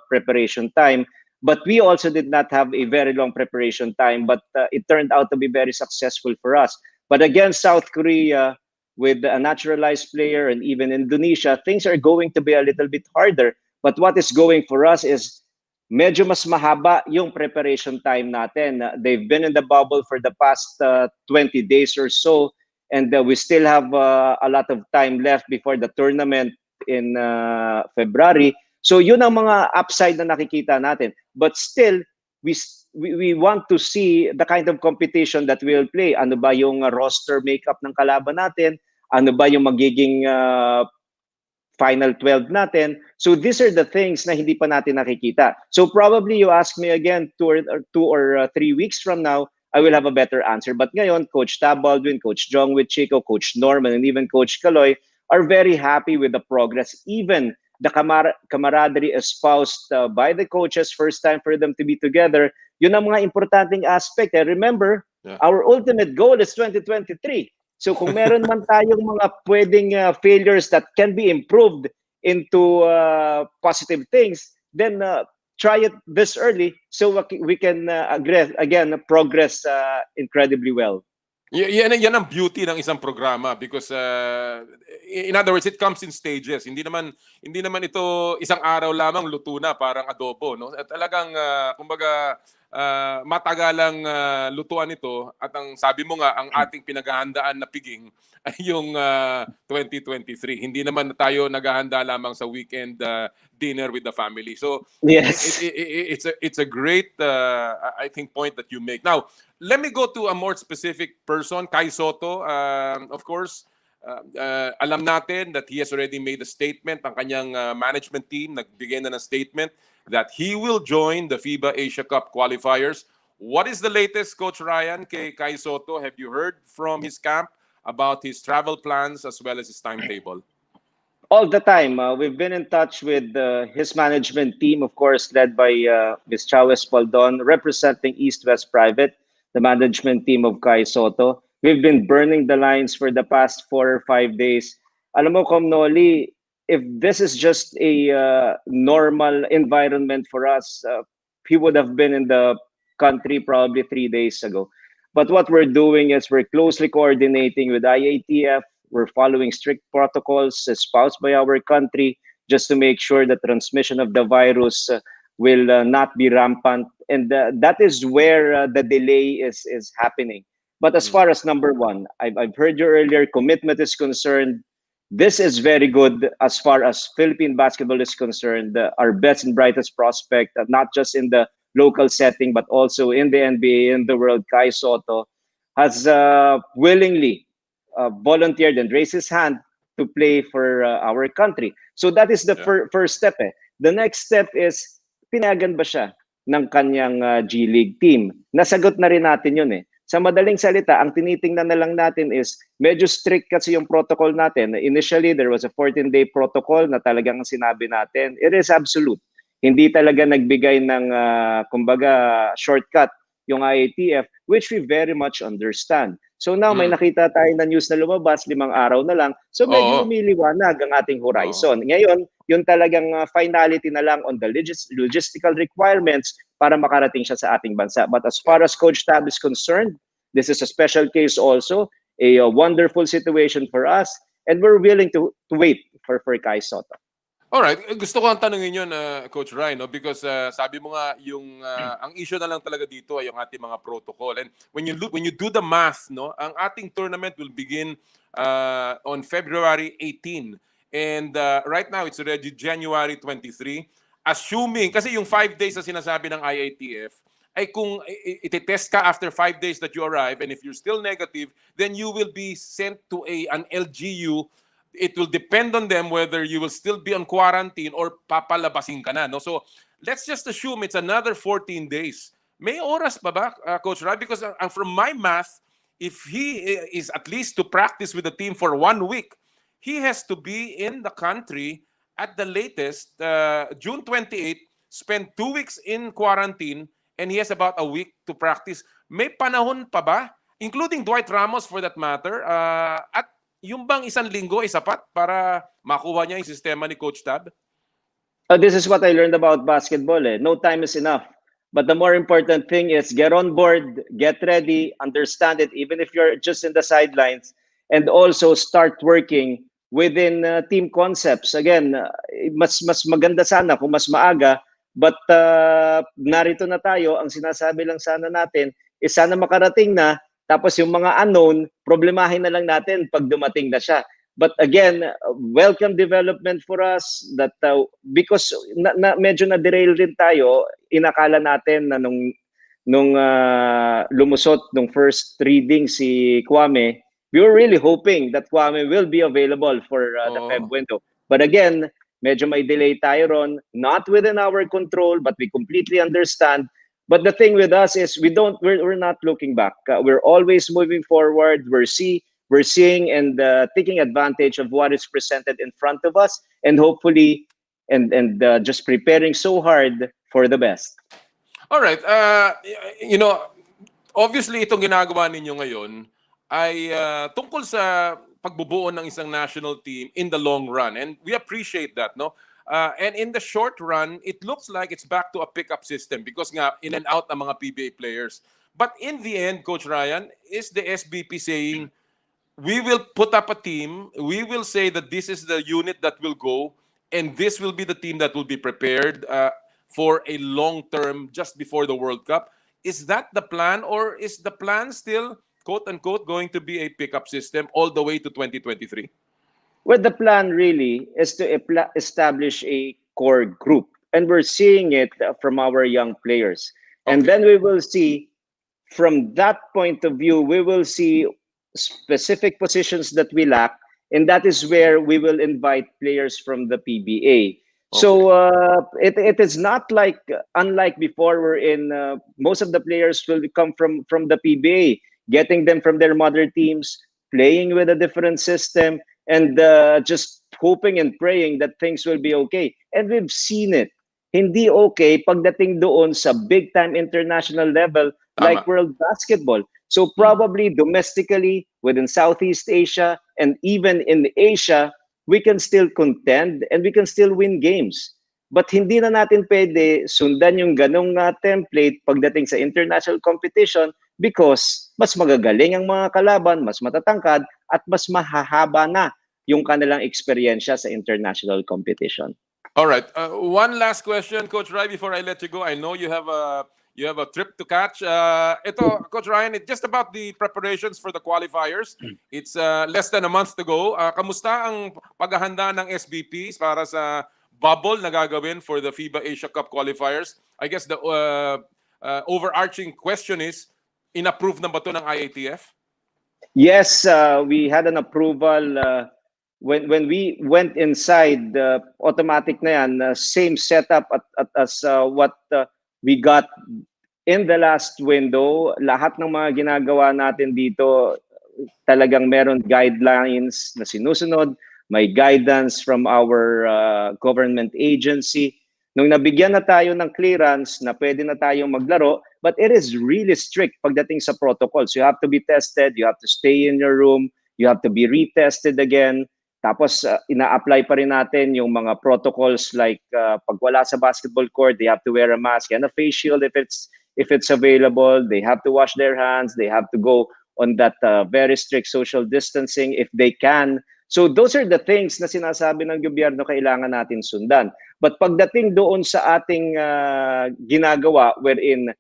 preparation time. But we also did not have a very long preparation time, but it turned out to be very successful for us. But against South Korea, with a naturalized player and even Indonesia, things are going to be a little bit harder. But what is going for us is medyo mas mahaba yung preparation time natin. They've been in the bubble for the past 20 days or so, and we still have a lot of time left before the tournament in February. So yun ang mga upside na nakikita natin. But still, we want to see the kind of competition that we'll play. Ano ba yung roster makeup ng kalaban natin? Ano ba yung magiging final 12 natin? So these are the things na hindi pa natin nakikita. So probably you ask me again 2 or 3 weeks from now, I will have a better answer. But ngayon, Coach Tab Baldwin, Coach Jongwit Chico, Coach Norman, and even Coach Kaloy are very happy with the progress. Even the camaraderie espoused by the coaches, first time for them to be together, yun ang mga importanteng aspect. Remember, our ultimate goal is 2023. So kung meron man tayong mga pwedeng failures that can be improved into positive things, then try it this early so we can again progress incredibly well. Yan ang beauty ng isang programa because in other words, it comes in stages. Hindi naman ito isang araw lamang luto na parang adobo, no? At talagang kumbaga matagalang lutuan ito at ang sabi mo nga ang ating pinaghahandaan na piging ay yung 2023. Hindi naman tayo naghahanda lamang sa weekend dinner with the family. So yes, it's a great I think point that you make. Now, let me go to a more specific person, Kai Soto. Of course, alam natin that he has already made a statement. Ang kanyang management team nagbigay na ng statement that he will join the FIBA Asia Cup qualifiers. What is the latest, Coach Ryan, kay Kai Soto? Have you heard from his camp about his travel plans as well as his timetable? All the time. We've been in touch with his management team, of course, led by Ms. Chao Espaldon, representing East West Private, the management team of Kai Soto. We've been burning the lines for the past 4 or 5 days. Alam mo, Kom Noli, if this is just a normal environment for us, he would have been in the country probably 3 days ago. But what we're doing is we're closely coordinating with IATF. We're following strict protocols espoused by our country just to make sure the transmission of the virus will not be rampant. And that is where the delay is happening. But as far as number one, I've heard you earlier, commitment is concerned. This is very good as far as Philippine basketball is concerned. Our best and brightest prospect, not just in the local setting, but also in the NBA, in the world, Kai Soto, has willingly volunteered and raised his hand to play for our country. So that is the first step. The next step is, pinayagan ba siya ng kanyang G League team? Nasagot na rin natin yun eh. Sa madaling salita, ang tinitingnan na lang natin is medyo strict kasi yung protocol natin. Initially, there was a 14-day protocol na talagang sinabi natin. It is absolute. Hindi talaga nagbigay ng, kumbaga, shortcut yung IATF, which we very much understand. So now, may nakita tayo na news na lumabas, 5 araw na lang. So medyo lumiliwanag ang ating horizon. Ngayon, yung talagang finality na lang on the logistical requirements para makarating siya sa ating bansa. But as far as Coach Tab is concerned, this is a special case also, a wonderful situation for us, and we're willing to wait for Kai Soto. Alright, gusto ko ang tanungin yun, Coach Ryan, no? Because sabi mo nga, yung, ang issue na lang talaga dito ay yung ating mga protocol. And when you do the math, no, ang ating tournament will begin on February 18. And right now, it's already January 23. assuming, kasi yung 5 days na sinasabi ng IATF, ay kung itetest ka after 5 days that you arrive, and if you're still negative, then you will be sent to an LGU. It will depend on them whether you will still be on quarantine or papalabasin ka na. No? So let's just assume it's another 14 days. May oras pa ba, Coach Rai? Because from my math, if he is at least to practice with the team for 1 week, he has to be in the country at the latest, June 28, spend 2 weeks in quarantine, and he has about a week to practice. May panahon pa ba, including Dwight Ramos for that matter, at yung bang 1 linggo ay sapat para makuha niya yung sistema ni Coach Tab? This is what I learned about basketball. No time is enough. But the more important thing is get on board, get ready, understand it, even if you're just in the sidelines, and also start working within team concepts. Again, mas maganda sana kung mas maaga, but narito na tayo. Ang sinasabi lang sana natin is sana makarating na, tapos yung mga unknown, problemahin na lang natin pag dumating na siya. But again, welcome development for us that because medyo na-derail rin tayo, inakala natin na nung lumusot nung first reading si Kwame, we were really hoping that Kwame will be available for the Feb window. But again, medyo may delay tayo ron, not within our control, but we completely understand. But the thing with us is we're not looking back. We're always moving forward. We're seeing and taking advantage of what is presented in front of us, and hopefully, and just preparing so hard for the best. All right. Obviously, itong ginagawa ninyo ngayon ay tungkol sa pagbubuo ng isang national team in the long run. And we appreciate that, no? And in the short run, it looks like it's back to a pickup system because nga in and out ng mga PBA players. But in the end, Coach Ryan, is the SBP saying, we will put up a team, we will say that this is the unit that will go, and this will be the team that will be prepared for a long term just before the World Cup? Is that the plan, or is the plan still, quote unquote, going to be a pickup system all the way to 2023? Well, the plan really is to establish a core group, and we're seeing it from our young players. And then we will see, from that point of view, we will see specific positions that we lack, and that is where we will invite players from the PBA. So it is not like, unlike before, wherein most of the players will come from the PBA, getting them from their mother teams, playing with a different system, and just hoping and praying that things will be okay. And we've seen it. Hindi okay pagdating doon sa big-time international level like World Basketball. So probably domestically, within Southeast Asia, and even in Asia, we can still contend and we can still win games. But hindi na natin pwede sundan yung ganong template pagdating sa international competition because mas magagaling ang mga kalaban, mas matatangkad, at mas mahahaba na yung kanilang eksperyensya sa international competition. All right. One last question, Coach Rai, before I let you go. I know you have a trip to catch. Ito, Coach Ryan, it's just about the preparations for the qualifiers. It's less than a month to go. Kamusta ang paghahanda ng SBP para sa bubble na gagawin for the FIBA Asia Cup qualifiers? I guess the overarching question is, in-approve na ba ito ng IATF? Yes, we had an approval when we went inside. Automatic na yan, same setup as what we got in the last window. Lahat ng mga ginagawa natin dito, talagang meron guidelines na sinusunod, may guidance from our government agency. Nung nabigyan na tayo ng clearance na pwede na tayong maglaro, but it is really strict pagdating sa protocols. You have to be tested, you have to stay in your room, you have to be retested again. Tapos ina-apply pa rin natin yung mga protocols like pag wala sa basketball court, they have to wear a mask and a face shield if it's available. They have to wash their hands. They have to go on that very strict social distancing if they can. So those are the things na sinasabi ng gobyerno kailangan natin sundan. But pagdating doon sa ating ginagawa wherein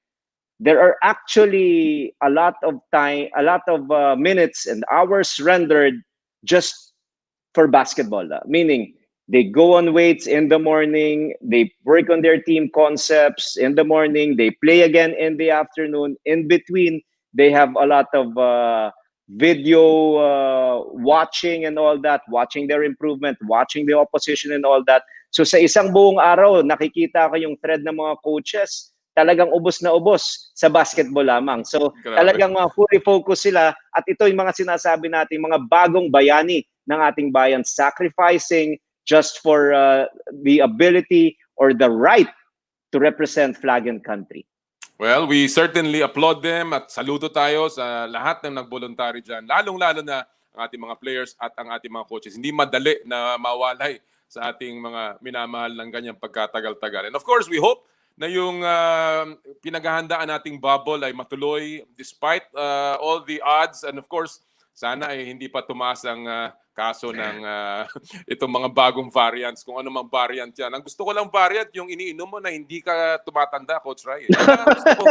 there are actually a lot of time, a lot of minutes and hours rendered just for basketball, meaning They go on weights in the morning. They work on their team concepts in the morning. They play again in the afternoon. In between, they have a lot of video watching and all that, watching their improvement, watching the opposition and all that. So sa isang buong araw, nakikita ko yung thread ng mga coaches, talagang ubos na ubos sa basketball lamang. So Grabe. talagang fully focus sila, at ito yung mga sinasabi natin, mga bagong bayani ng ating bayan, sacrificing just for the ability or the right to represent flag and country. Well, we certainly applaud them at saludo tayo sa lahat ng nag-voluntary dyan, lalong-lalo na ang ating mga players at ang ating mga coaches. Hindi madali na mawalay sa ating mga minamahal ng ganyang pagkatagal-tagal. And of course, we hope na yung pinaghahandaan nating bubble ay matuloy despite all the odds. And of course, sana ay hindi pa tumaas ang kaso ng itong mga bagong variants, kung ano mang variant yan. Ang gusto ko lang variant, yung iniinom mo na hindi ka tumatanda, Coach Ray. Gusto ko.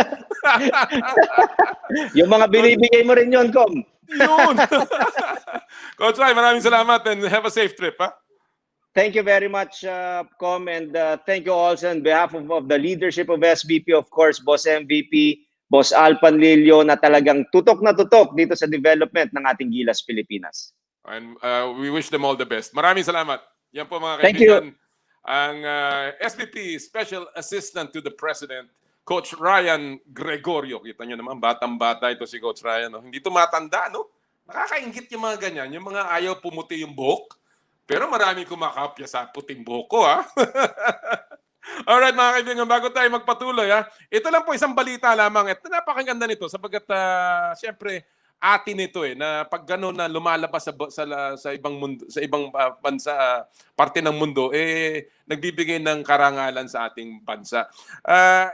Yung mga binibigay mo rin yun, Com. Yun! Coach Ray, maraming salamat and have a safe trip, ha? Thank you very much, Com, and thank you also on behalf of the leadership of SBP, of course, Boss MVP, Boss Al Panlilio, na talagang tutok na tutok dito sa development ng ating Gilas Pilipinas. And we wish them all the best. Maraming salamat. Yan po mga Thank kaibigan. Ang SVP, Special Assistant to the President, Coach Ryan Gregorio. Kita nyo naman, batang-bata ito si Coach Ryan. No? Hindi tumatanda, no? Nakakaingit yung mga ganyan. Yung mga ayaw pumuti yung buhok. Pero marami kumakapya sa puting buhok ko, ha? Alright, mga kaibigan, bago tayo magpatuloy, ha? Ito lang po isang balita lamang. At napakaganda nito sapagat, siyempre, atin ito na pag gano'n na lumalabas sa ibang mundo, sa ibang bansa, parte ng mundo, nagbibigay ng karangalan sa ating bansa.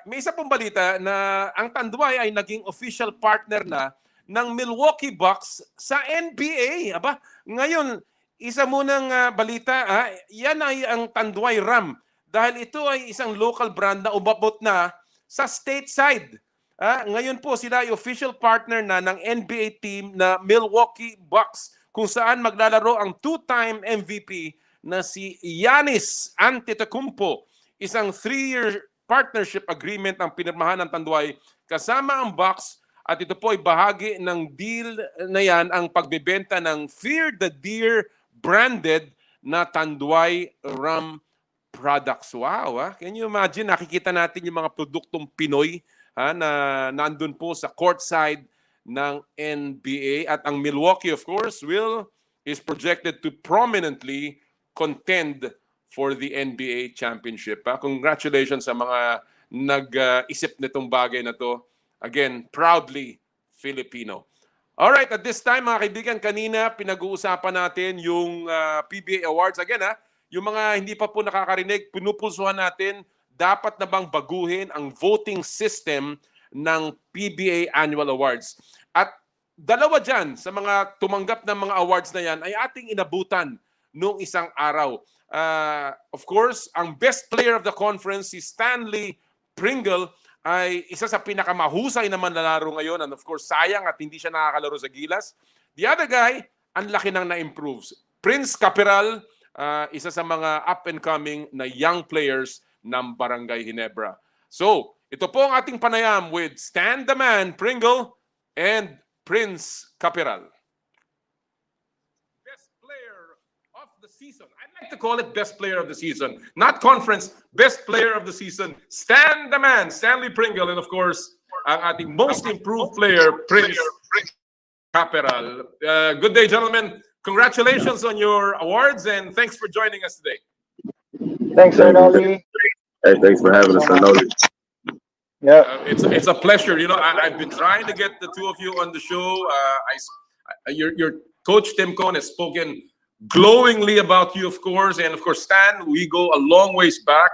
May isa pong balita na ang Tanduay ay naging official partner na ng Milwaukee Bucks sa NBA. Aba, ngayon, isa munang balita, yan ay ang Tanduay Ram dahil ito ay isang local brand na umabot na sa stateside. Ngayon po sila ay official partner na ng NBA team na Milwaukee Bucks kung saan maglalaro ang two-time MVP na si Giannis Antetokounmpo. Isang 3-year partnership agreement ang pinirmahan ng Tanduay kasama ang Bucks at ito po ay bahagi ng deal na yan ang pagbebenta ng Fear the Deer branded na Tanduay Ram products. Wow! Can you imagine? Nakikita natin yung mga produktong Pinoy na nandun po sa courtside ng NBA. At ang Milwaukee, of course, is projected to prominently contend for the NBA championship. Congratulations sa mga nag-isip nitong bagay na to. Again, proudly Filipino. Alright, at this time, mga kaibigan, kanina pinag-uusapan natin yung PBA Awards. Again, yung mga hindi pa po nakakarinig, pinupulsuhan natin, dapat na bang baguhin ang voting system ng PBA Annual Awards? At dalawa dyan sa mga tumanggap ng mga awards na yan ay ating inabutan noong isang araw. Of course, ang best player of the conference, si Stanley Pringle, ay isa sa pinakamahusay naman na laro ngayon. And of course, sayang at hindi siya nakakalaro sa Gilas. The other guy, ang laki nang na-improves. Prince Caperal, isa sa mga up-and-coming na young players ng Barangay Ginebra. So, ito po ang ating panayam with Stan the Man Pringle and Prince Caperal. Best player of the season. I'd like to call it best player of the season. Not conference, best player of the season. Stan the Man, Stanley Pringle, and of course, ang ating most improved player, Prince Caperal. Good day, gentlemen. Congratulations on your awards and thanks for joining us today. Thanks, Sir Nolly. Hey, thanks for having us. I know this. Yeah. It's a pleasure. You know, I've been trying to get the two of you on the show. Your coach Tim Cohn has spoken glowingly about you, of course, and of course, Stan. We go a long ways back.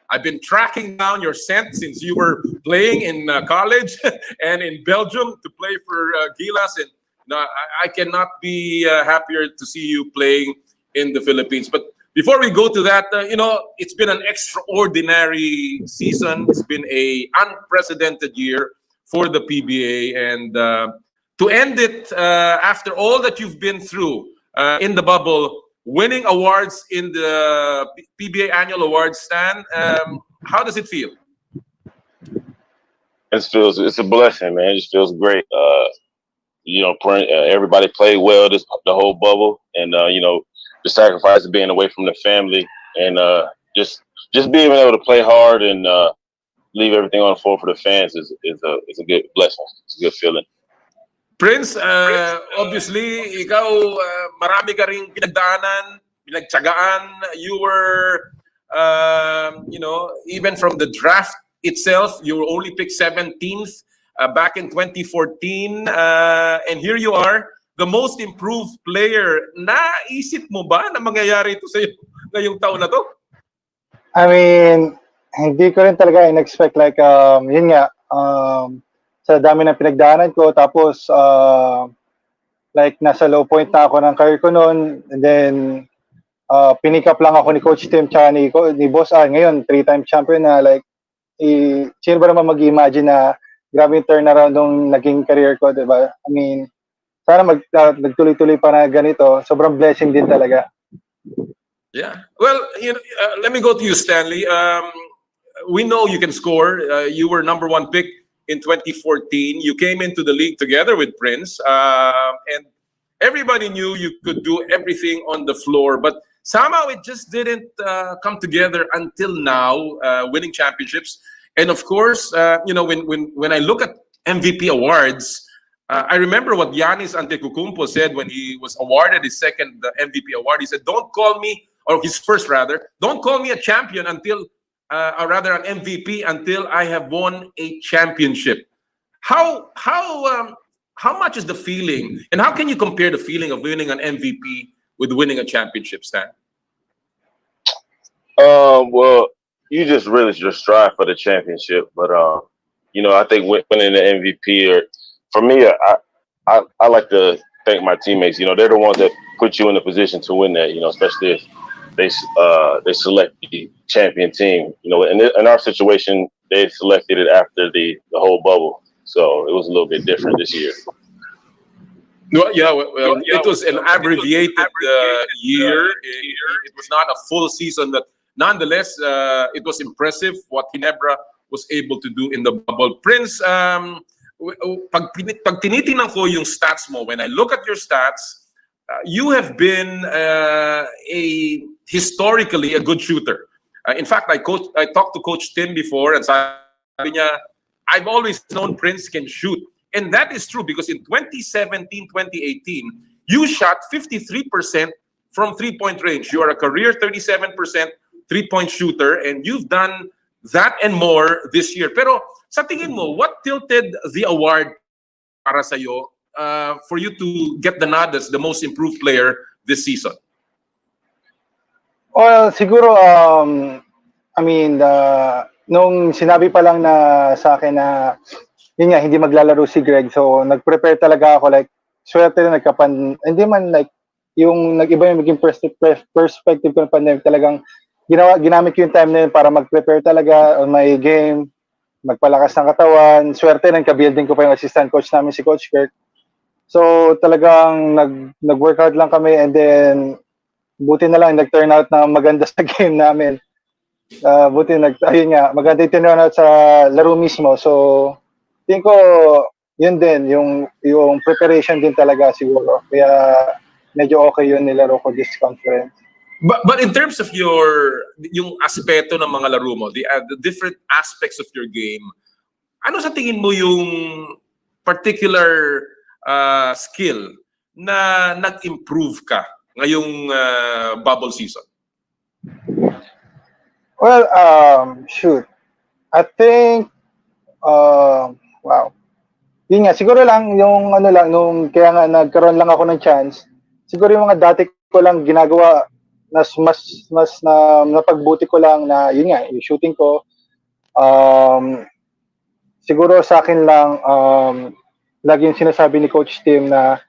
I've been tracking down your scent since you were playing in college and in Belgium to play for Gilas, and I cannot be happier to see you playing in the Philippines. But before we go to that, it's been an extraordinary season. It's been an unprecedented year for the PBA. And to end it, after all that you've been through in the bubble, winning awards in the PBA Annual Awards, Stan. How does it feel? It's a blessing, man. It just feels great. Everybody played well the whole bubble, and the sacrifice of being away from the family, and just being able to play hard and leave everything on the floor for the fans is a good blessing. It's a good feeling. Prince, obviously, ikaw marami ka ring pinagdaanan, pinagtsagaan. You were, even from the draft itself, you were only picked 17th back in 2014. And here you are, the most improved player. Naisip mo ba na mangyayari ito sa'yo ngayong taon na to? I mean, hindi ko rin talaga in-expect yun nga, sa dami ng pinagdaanan ko, tapos nasa low point na ako ng career ko noon, and then pinick up lang ako ni Coach Tim tsaka ni Boss A. Ngayon, 3-time champion na, sino ba naman mag-imagine na grabe yung turnaround nung naging career ko, diba? I mean, sana nagtuloy-tuloy pa na ganito. Sobrang blessing din talaga. Yeah. Well, let me go to you, Stanley. We know you can score. You were number 1 pick in 2014. You came into the league together with Prince, and everybody knew you could do everything on the floor, but somehow it just didn't come together until now, winning championships. And of course, when I look at MVP awards, I remember what Giannis Antetokounmpo said when he was awarded his second MVP award. He said, "Don't call me," or his first rather, "don't call me a champion until, or rather an MVP until I have won a championship." How much is the feeling, and how can you compare the feeling of winning an MVP with winning a championship, Stan? Well, you just really just strive for the championship, but I think winning the MVP, or for me, I like to thank my teammates. They're the ones that put you in a position to win that. Especially if they select the champion team. In our situation, they selected it after the whole bubble, so it was a little bit different this year. Well, it was an abbreviated year. It was not a full season, but nonetheless, it was impressive what Ginebra was able to do in the bubble. Prince, pag tinitingnan ko yung stats mo, when I look at your stats, you have been historically a good shooter. In fact, I talked to Coach Tim before, and sabi niya, I've always known Prince can shoot. And that is true because in 2017-2018, you shot 53% from three-point range. You are a career 37% three-point shooter, and you've done that and more this year. Pero sa tingin mo, what tilted the award para sa'yo for you to get the nod as the most improved player this season? Well, siguro, nung sinabi pa lang na sa akin na yun nga, hindi maglalaro si Greg. So, nag-prepare talaga ako. Swerte na hindi man yung nag-iba yung maging perspective ko ng pandemic. Talagang ginamit ko yung time na yun para mag-prepare talaga on my game, magpalakas ng katawan. Swerte na ka-building ko pa yung assistant coach namin, si Coach Kirk. So, talagang nag-work hard lang kami, and then buti na lang nag-turn out na maganda sa game namin. Maganda yung turn out sa laro mismo. So, tingin ko, yun din, yung preparation din talaga siguro. Kaya medyo okay yun nilaro ko this conference. But in terms of yung aspeto ng mga laro mo, the different aspects of your game, ano sa tingin mo yung particular skill na nag-improve ka ngayong bubble season? Well, shoot. I think, wow. Yun nga, siguro lang yung nung kaya nga nagkaroon lang ako ng chance, siguro yung mga dati ko lang ginagawa, mas na napagbuti ko lang na yun nga, yung shooting ko. Siguro sa akin lang, lagi yung sinasabi ni Coach Tim na,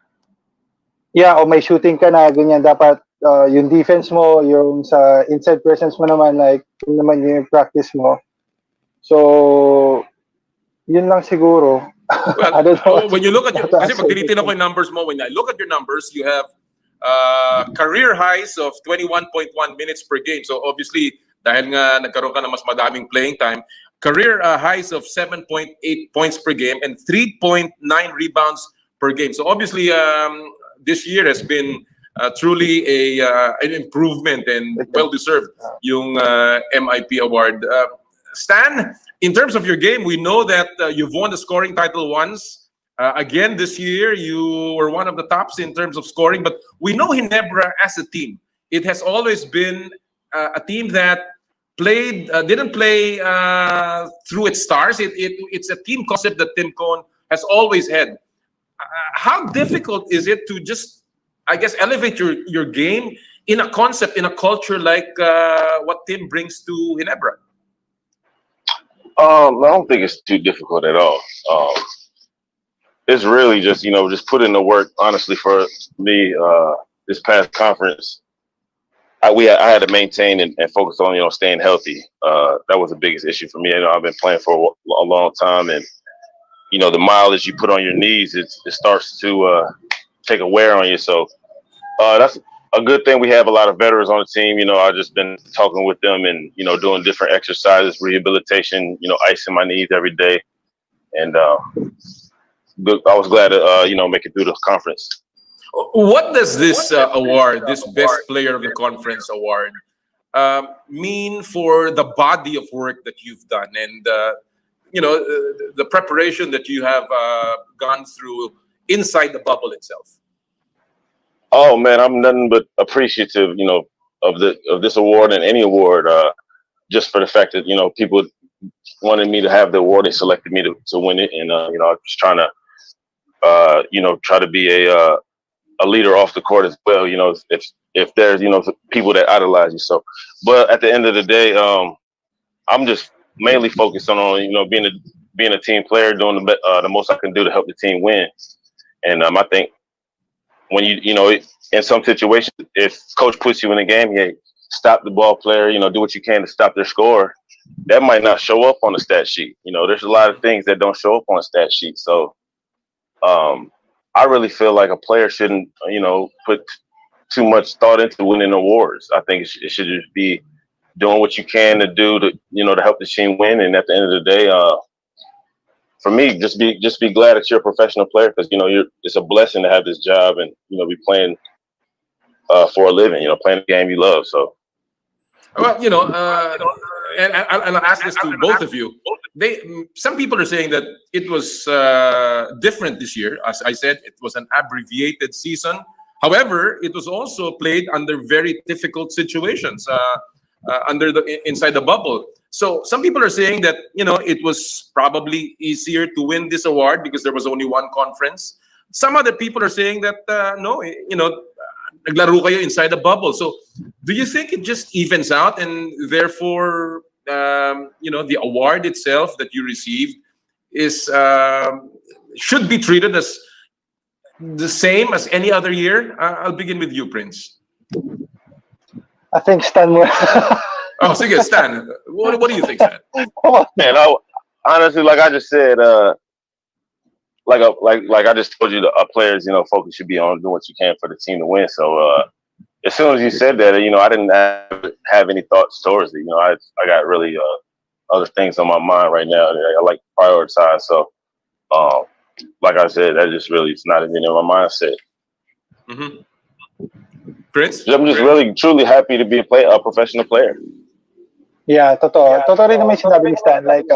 may shooting ka na, ganyan, dapat yung defense mo, yung sa inside presence mo naman, yun naman yung practice mo. So, yun lang siguro. Well, when you look at kasi pag tinitingnan ko yung numbers mo, when I look at your numbers, you have career highs of 21.1 minutes per game. So obviously, dahil nga nagkaroon ka ng mas madaming playing time, career highs of 7.8 points per game and 3.9 rebounds per game. So obviously, this year has been truly an improvement and well-deserved yung MIP award. Stan, in terms of your game, we know that you've won the scoring title once. Again, this year, you were one of the tops in terms of scoring, but we know Ginebra as a team. It has always been a team that didn't play through its stars. It's a team concept that Tim Cohn has always had. How difficult is it to just, I guess, elevate your game in a concept, in a culture like what Tim brings to Ginebra? I don't think it's too difficult at all. It's really just, just put in the work, honestly, for me, this past conference. I had to maintain and focus on, staying healthy. That was the biggest issue for me. I've been playing for a long time, and, the mileage you put on your knees, it starts to take a wear on you. So that's a good thing. We have a lot of veterans on the team. I've just been talking with them and, doing different exercises, rehabilitation, icing my knees every day. And I was glad to, make it through the conference. What does this award, this Best Player of the Conference award, mean for the body of work that you've done and, the preparation that you have gone through inside the bubble itself? Oh man, I'm nothing but appreciative, of this award and any award, just for the fact that people wanted me to have the award. They selected me to win it, and I'm just trying to, try to be a leader off the court as well. If there's people that idolize you. So, but at the end of the day, I'm just mainly focused on being a team player, doing the most I can do to help the team win. And I think when in some situations, if coach puts you in a game, stop the ball player, do what you can to stop their score. That might not show up on the stat sheet. There's a lot of things that don't show up on a stat sheet. So I really feel like a player shouldn't, put too much thought into winning awards. I think it should just be doing what you can to do to, to help the team win. And at the end of the day, for me, just be glad that you're a professional player, because it's a blessing to have this job and be playing for a living. Playing the game you love. So, well, and I'll ask this to both of you. Some people are saying that it was different this year. As I said, it was an abbreviated season. However, it was also played under very difficult situations inside the bubble. So some people are saying that it was probably easier to win this award because there was only one conference. Some other people are saying that no, naglaro kayo inside the bubble. So do you think it just evens out, and therefore the award itself that you received is should be treated as the same as any other year? I'll begin with you, Prince. I think Stan mo. Oh, sige, Stan. What do you think, Stan? Man, honestly, like I just said, like I just told you, the players, focus should be on doing what you can for the team to win. So as soon as you said that, I didn't have any thoughts towards it. I got really other things on my mind right now that I like to prioritize. So, like I said, that just really is not even in my mindset. Mm-hmm. Prince? I'm just really, truly happy to be a professional player. Yeah, totoo. Totoo rin naman yung sinabi ni Stan. Like,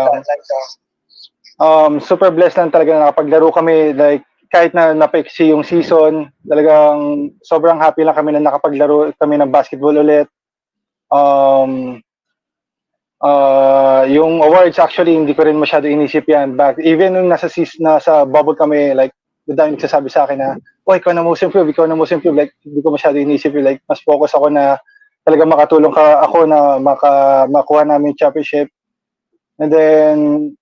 super blessed lang talaga na nakapaglaro kami. Like, kahit na napaiksi yung season, talagang sobrang happy lang kami na nakapaglaro kami ng basketball ulit. Yung awards, actually, hindi ko rin masyado inisip yan. Even nung nasa bubble kami, like, madaming nagsasabi sa akin na, ikaw na most improve. Like, hindi ko masyado inisip. Like, mas focus ako na talaga makatulong ako na makuha namin championship. And then,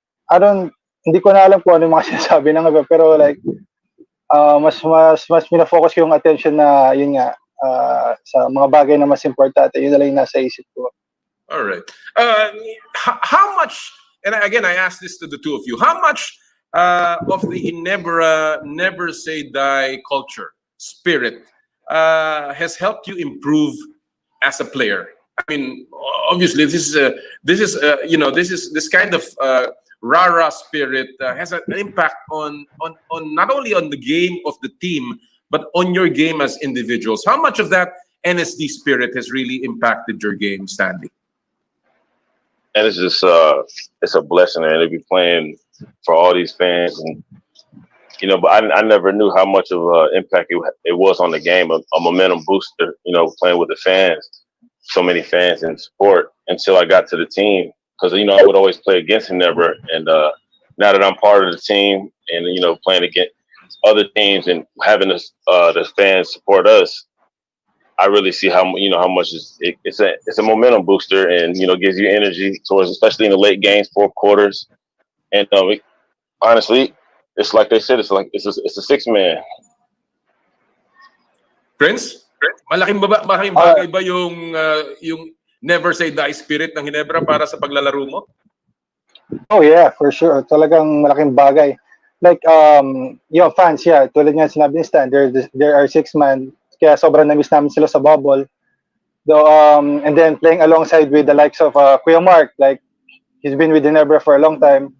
hindi ko na alam kung ano yung mga sinasabi ng iba, pero like, mas minafocus ko yung attention na, yun nga, sa mga bagay na mas importante. Yun na lang yung nasa isip ko. All right. How much, and again, I asked this to the two of you, how much of the Ginebra never say die culture, spirit, has helped you improve as a player? I mean, obviously, this kind of rah-rah spirit has an impact on not only on the game of the team, but on your game as individuals. How much of that NSD spirit has really impacted your game, Stanley? And it's just it's a blessing, and to be playing for all these fans, and but I never knew how much of an impact it was on the game, a momentum booster. Playing with the fans, so many fans and support until I got to the team, because I would always play against Ginebra, and now that I'm part of the team and playing against other teams and having the fans support us, I really see how much it's a momentum booster, and gives you energy towards, especially in the late games, fourth quarters, and honestly, it's like they said, it's a six-man. Prince, malaking bagay ba yung never say die spirit ng Ginebra para sa paglalaro mo? Oh yeah, for sure. Talagang malaking bagay. Like fans, yeah, tulad nga sinabi ni Stan, there are 6 man. Kaya sobrang na-miss namin sila sa bubble. Though, and then playing alongside with the likes of Kuya Mark, like he's been with Ginebra for a long time.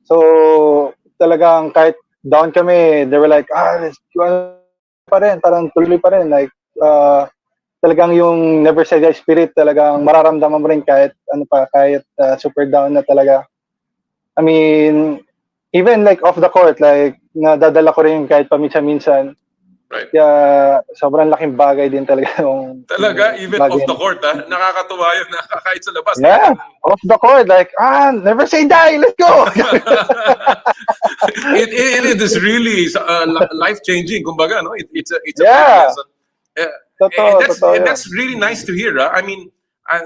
So talagang kahit down kami, they were like, pa rin, parang tuloy pa rin. Like talagang yung never say die spirit, talagang mararamdaman mo rin kahit super down na talaga. I mean, even like off the court, like nadadala ko rin kahit paminsan-minsan. Right. Kaya sobrang laking bagay din talaga yung even off the court, nakakatuwa yun, kahit sa labas. Yeah, off the court, like, never say die, let's go! it is really life-changing, kumbaga, no? It's a Yeah. lesson. That's really nice to hear. I mean,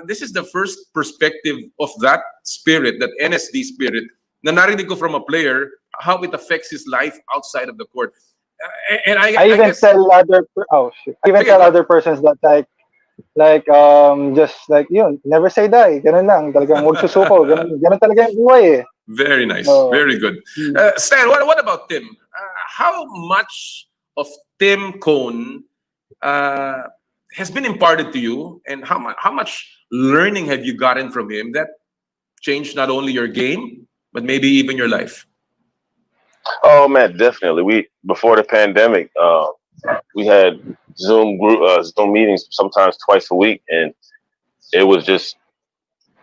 this is the first perspective of that spirit, that NSD spirit, na narinig ko from a player, how it affects his life outside of the court. And I even guess, tell other persons that just like yun, never say die, ganun lang, talagang huwag susuko, ganun talaga yung buhay eh. Very nice, very good. Stan, what about Tim? How much of Tim Cone has been imparted to you, and how much learning have you gotten from him that changed not only your game, but maybe even your life? Oh man, definitely. Before the pandemic, we had Zoom meetings sometimes twice a week, and it was just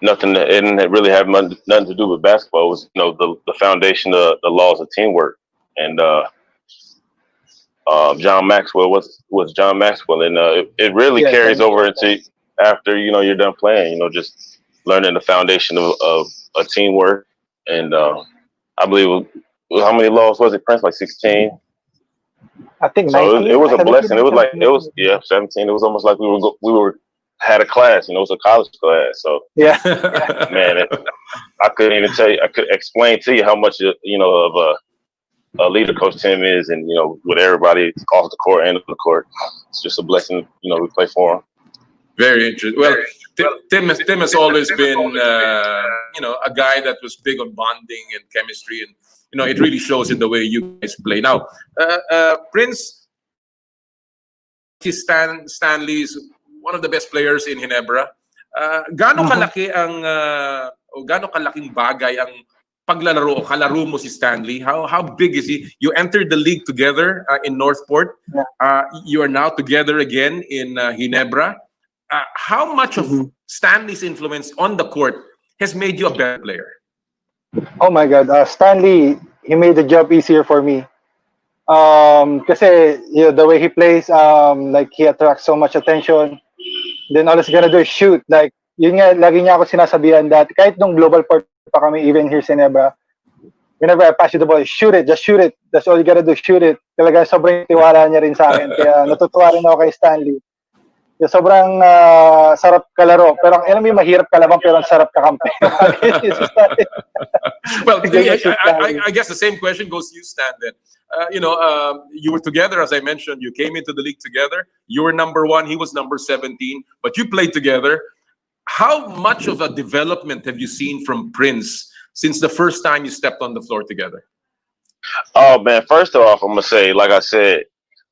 nothing. It didn't really have nothing to do with basketball. It was the foundation of the laws of teamwork, and John Maxwell was John Maxwell, and it really carries over into after you're done playing. Just learning the foundation of a teamwork, and I believe. How many laws was it, Prince? Like 16? I think so 19. It was a blessing. It was 17. It was almost like we had a class. It was a college class. So yeah, man, I couldn't even tell you. I could explain to you how much of a leader Coach Tim is, and with everybody off the court and on the court. It's just a blessing. We play for him. Very interesting. Well, Tim has always been a guy that was big on bonding and chemistry, and it really shows in the way you guys play. Now, Prince, Stanley is one of the best players in Ginebra. Gaano kalaking bagay ang paglalaro o kalaro mo si Stanley? How big is he? You entered the league together in Northport. You are now together again in Ginebra. How much of Stanley's influence on the court has made you a better player? Oh my God, Stanley, he made the job easier for me. Kasi the way he plays, like he attracts so much attention. Then all he's gonna do is shoot. Like yun nga, lagi niya ako sinasabihan that kahit nung global part pa kami, even here in Ginebra, whenever I pass you the ball, shoot it, just shoot it. That's all you gotta do, shoot it. Talaga sobrang tiwala niya rin sa akin. Kaya natutuwa rin ako kay Stanley. Kaya sobrang sarap kalaro. Pero alam mo yung mahirap kalaban pero ang sarap kakampi. Well, I guess the same question goes to you, Stan, then. You were together, as I mentioned. You came into the league together. You were number 1. He was number 17. But you played together. How much of a development have you seen from Prince since the first time you stepped on the floor together? Oh, man. First off, I'm going to say, like I said,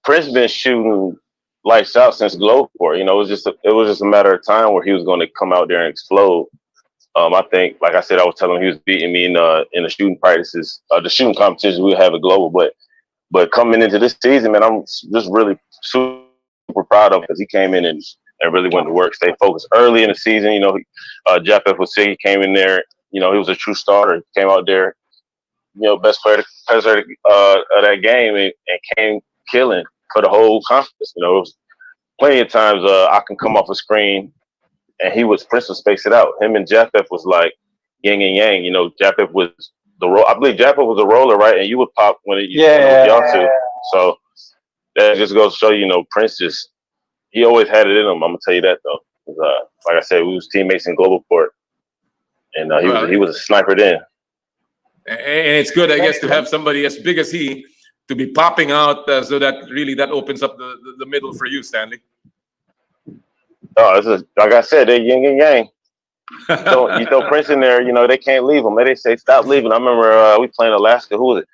Prince been shooting lights out since Gloveport. You know, it was just a matter of time where he was going to come out there and explode. I think, like I said, I was telling him he was beating me in the shooting practices, the shooting competitions we have at Global. But coming into this season, man, I'm just really super proud of him because he came in and really went to work, stayed focused early in the season. You know, Jeff F. was sick. He came in there. You know, he was a true starter. He came out there, you know, best player of that game and came killing for the whole conference. You know, it was plenty of times I can come off a screen and Prince would space it out. Him and Jeff F. was like yin and yang. You know, Jeff F. was I believe Jeff F. was a roller, right? And you would pop when it was y'all two. So that just goes to show you know, Prince he always had it in him. I'm gonna tell you that though. Like I said, we was teammates in Globalport, and he was a sniper then. And it's good, I guess, to have somebody as big as he to be popping out, so that really that opens up the middle for you, Stanley. Oh, like I said, they're yin and yang. You throw Prince in there, you know, they can't leave him. They say stop leaving. I remember we playing Alaska. Who was it?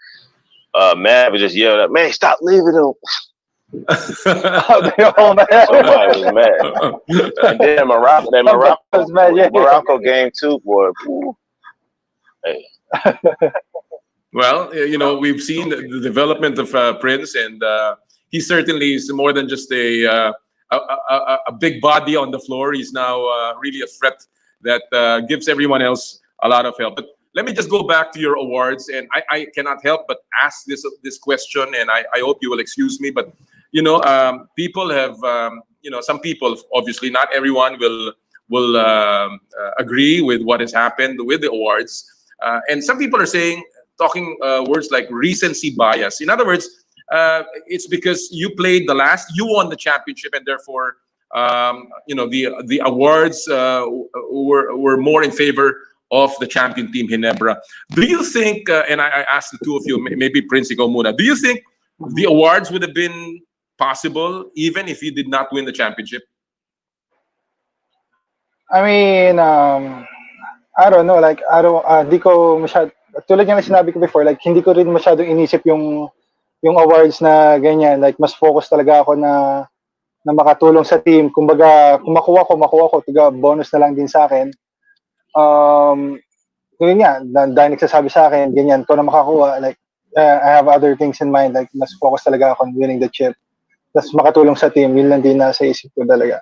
Mav just yelled at, man, stop leaving him. Somebody was mad. And then Morocco game too, boy. Hey. Well, you know, we've seen the development of Prince, and he certainly is more than just a big body on the floor. He's now really a threat that gives everyone else a lot of help. But let me just go back to your awards, and I cannot help but ask this question, and I hope you will excuse me. But you know, people have you know, some people, obviously not everyone will agree with what has happened with the awards, and some people are talking words like recency bias. In other words, it's because you played the last, you won the championship, and therefore, you know, the awards were more in favor of the champion team, Ginebra. Do you think, and I asked the two of you, maybe Prince ikaw muna, do you think the awards would have been possible even if you did not win the championship? I mean, I don't know, like, di ko masyado, tulad nga na sinabi ko before, like, hindi ko rin masyadong inisip yung awards na ganyan. Like, mas focus talaga ako na makatulong sa team. Kumbaga, kung makuha ko, tiga bonus na lang din sa akin. Yun nga, dahil nagsasabi sa akin, ganyan, ko na makakuha, like, I have other things in mind, like, mas focus talaga ako on winning the chip. Tapos makatulong sa team, yun lang din nasa isip ko talaga.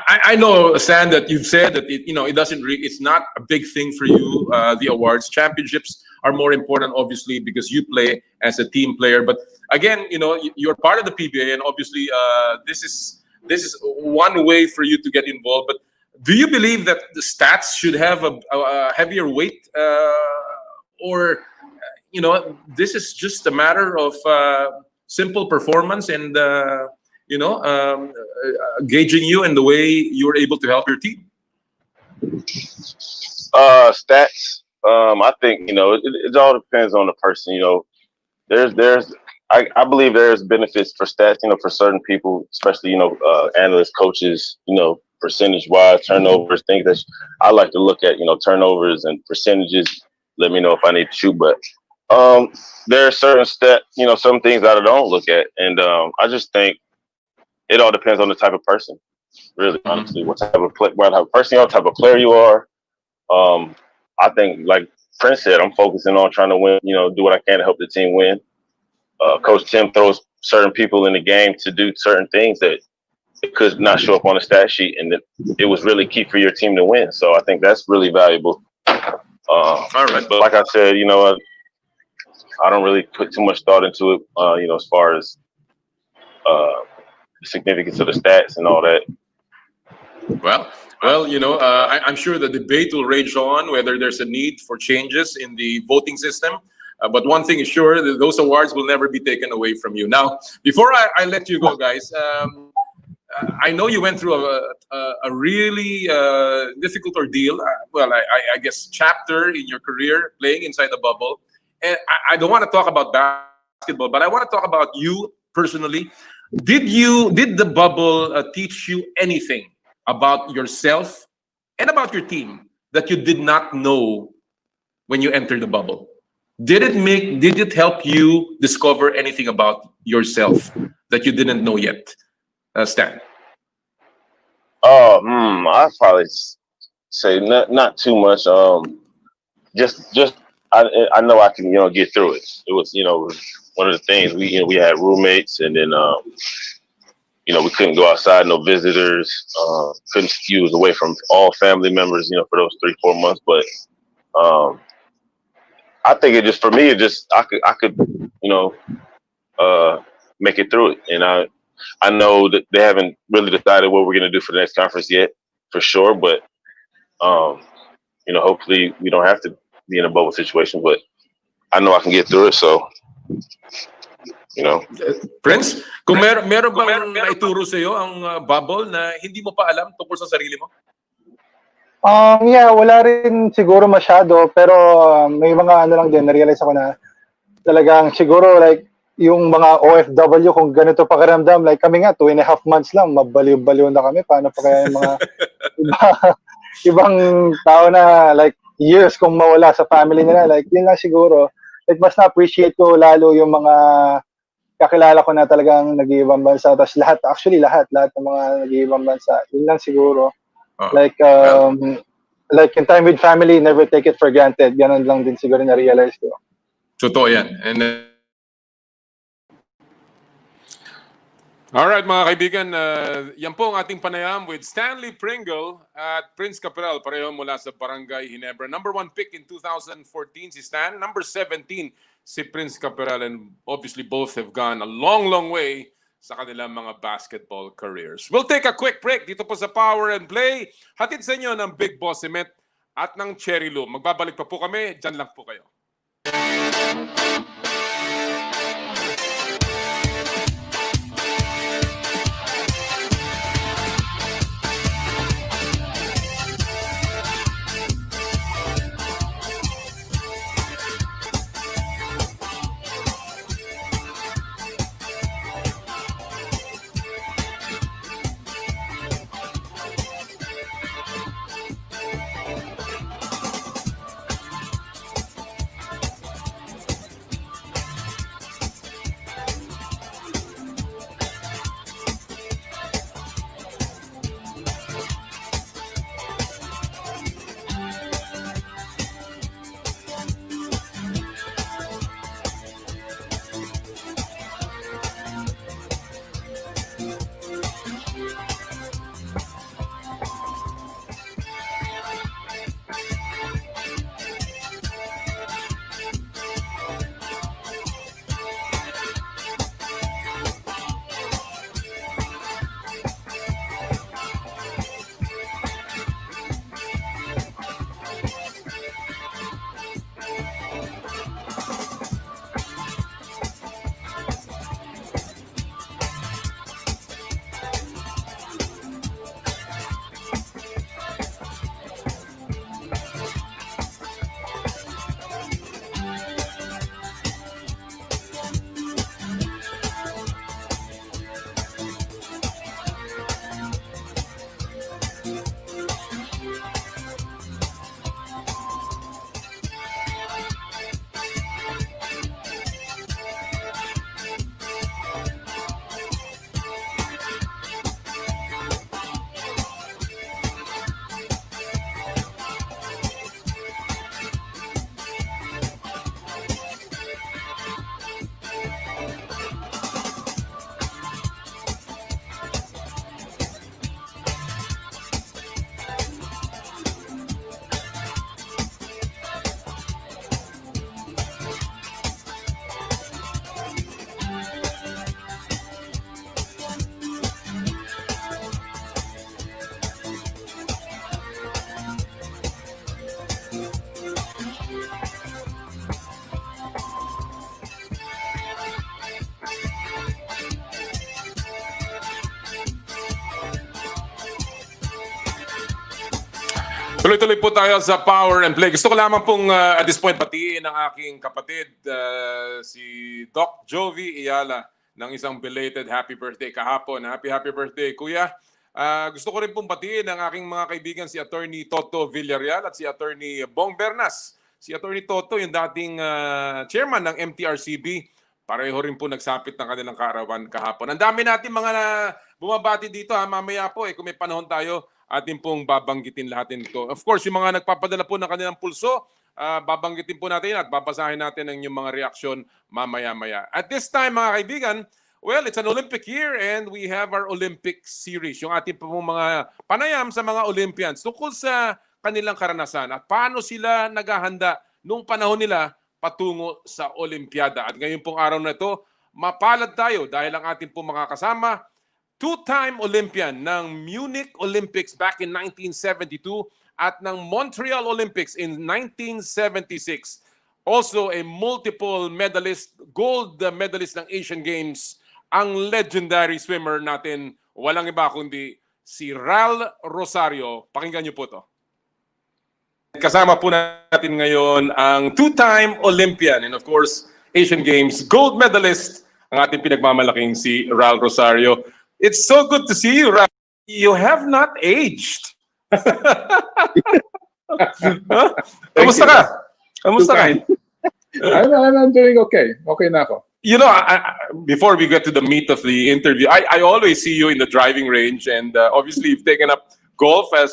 I know, Stan, that you've said that you know, it's not a big thing for you. The awards, championships are more important, obviously, because you play as a team player. But again, you know, you're part of the PBA, and obviously, this is one way for you to get involved. But do you believe that the stats should have a heavier weight, or you know, this is just a matter of simple performance and you know, gauging you in the way you're able to help your team? Stats. I think, you know, it all depends on the person. You know, I believe there's benefits for stats, you know, for certain people, especially, you know, analysts, coaches, you know, percentage wise, turnovers, things that I like to look at, you know, turnovers and percentages. Let me know if I need to shoot, but there are certain you know, some things that I don't look at, and I just think it all depends on the type of person, really, honestly. What type of person you are, what type of player you are. I think, like Prince said, I'm focusing on trying to win, you know, do what I can to help the team win. Coach Tim throws certain people in the game to do certain things that it could not show up on the stat sheet, and it was really key for your team to win. So I think that's really valuable. All right. But like I said, you know, I don't really put too much thought into it, you know, as far as the significance of the stats and all that. Well, you know, I'm sure the debate will rage on whether there's a need for changes in the voting system. But one thing is sure, those awards will never be taken away from you. Now, before I let you go, guys, I know you went through a really difficult ordeal. I guess chapter in your career playing inside the bubble. And I don't want to talk about basketball, but I want to talk about you personally. Did the bubble teach you anything about yourself and about your team that you did not know when you entered the bubble? Did it help you discover anything about yourself that you didn't know yet, Stan? I'd probably say not too much. Just I know I can get through it. It was one of the things we had roommates, and then we couldn't go outside, no visitors, couldn't use away from all family members, for those 3-4 months. But I think it just for me, I could make it through it, and I know that they haven't really decided what we're gonna do for the next conference yet, for sure. But hopefully we don't have to be in a bubble situation. But I know I can get through it. So, Prince, kung meron bang naituro sa iyo ang bubble na hindi mo pa alam tungkol sa sarili mo? Yeah, wala rin siguro masyado, pero may mga lang din, na-realize ako na talagang siguro like yung mga OFW, kung ganito pakiramdam, like kami nga 2.5 months lang, mabaliw-baliw na kami. Paano pa kaya yung mga ibang tao na like years kung mawala sa family nila, like yun lang siguro. Like mas na-appreciate ko lalo yung mga kakilala ko na talagang nag-iibang bansa. Tapos lahat ng mga nag-iibang bansa. Yun lang siguro. Like in time with family, never take it for granted. Ganun lang din siguro na-realize ko. Totoo yan. And alright mga kaibigan, yan po ang ating panayam with Stanley Pringle at Prince Caparel, pareho mula sa Barangay Ginebra. Number 1 pick in 2014 si Stan, number 17 si Prince Caparel, and obviously both have gone a long way sa kanilang mga basketball careers. We'll take a quick break dito po sa Power and Play. Hatid sa inyo ng Big Boss Cement at ng Cherry Loom. Magbabalik pa po kami, dyan lang po kayo. Tuloy-tuloy po tayo sa Power and Play. Gusto ko lamang pong at this point batiin ang aking kapatid, si Doc Jovi Iyala, ng isang belated happy birthday kahapon. Happy birthday, Kuya. Gusto ko rin pong batiin ang aking mga kaibigan, si Attorney Toto Villarreal at si Attorney Bong Bernas. Si Attorney Toto, yung dating chairman ng MTRCB, pareho rin po nagsapit ng kanilang kaarawan kahapon. Ang dami natin mga bumabati dito ha. Mamaya po kung may panahon tayo, atin pong babanggitin lahat nito. Of course, yung mga nagpapadala po ng kanilang pulso, babanggitin po natin at babasahin natin ang inyong mga reaksyon mamaya-maya. At this time, mga kaibigan, well, it's an Olympic year and we have our Olympic series. Yung ating pong mga panayam sa mga Olympians tungkol sa kanilang karanasan at paano sila naghahanda nung panahon nila patungo sa Olimpiada. At ngayon pong araw na ito, mapalad tayo dahil ang ating pong makakasama, two-time Olympian ng Munich Olympics back in 1972 at ng Montreal Olympics in 1976. Also a multiple medalist, gold medalist ng Asian Games, ang legendary swimmer natin, walang iba kundi si Ral Rosario. Pakinggan niyo po to. Kasama po natin ngayon ang two-time Olympian and of course, Asian Games gold medalist, ang ating pinagmamalaking si Ral Rosario. It's so good to see you, Ral. You have not aged. Huh? Kamusta ka? Kamusta ka? I'm doing okay. Okay na ako. You know, before we get to the meat of the interview, I always see you in the driving range, and obviously you've taken up golf as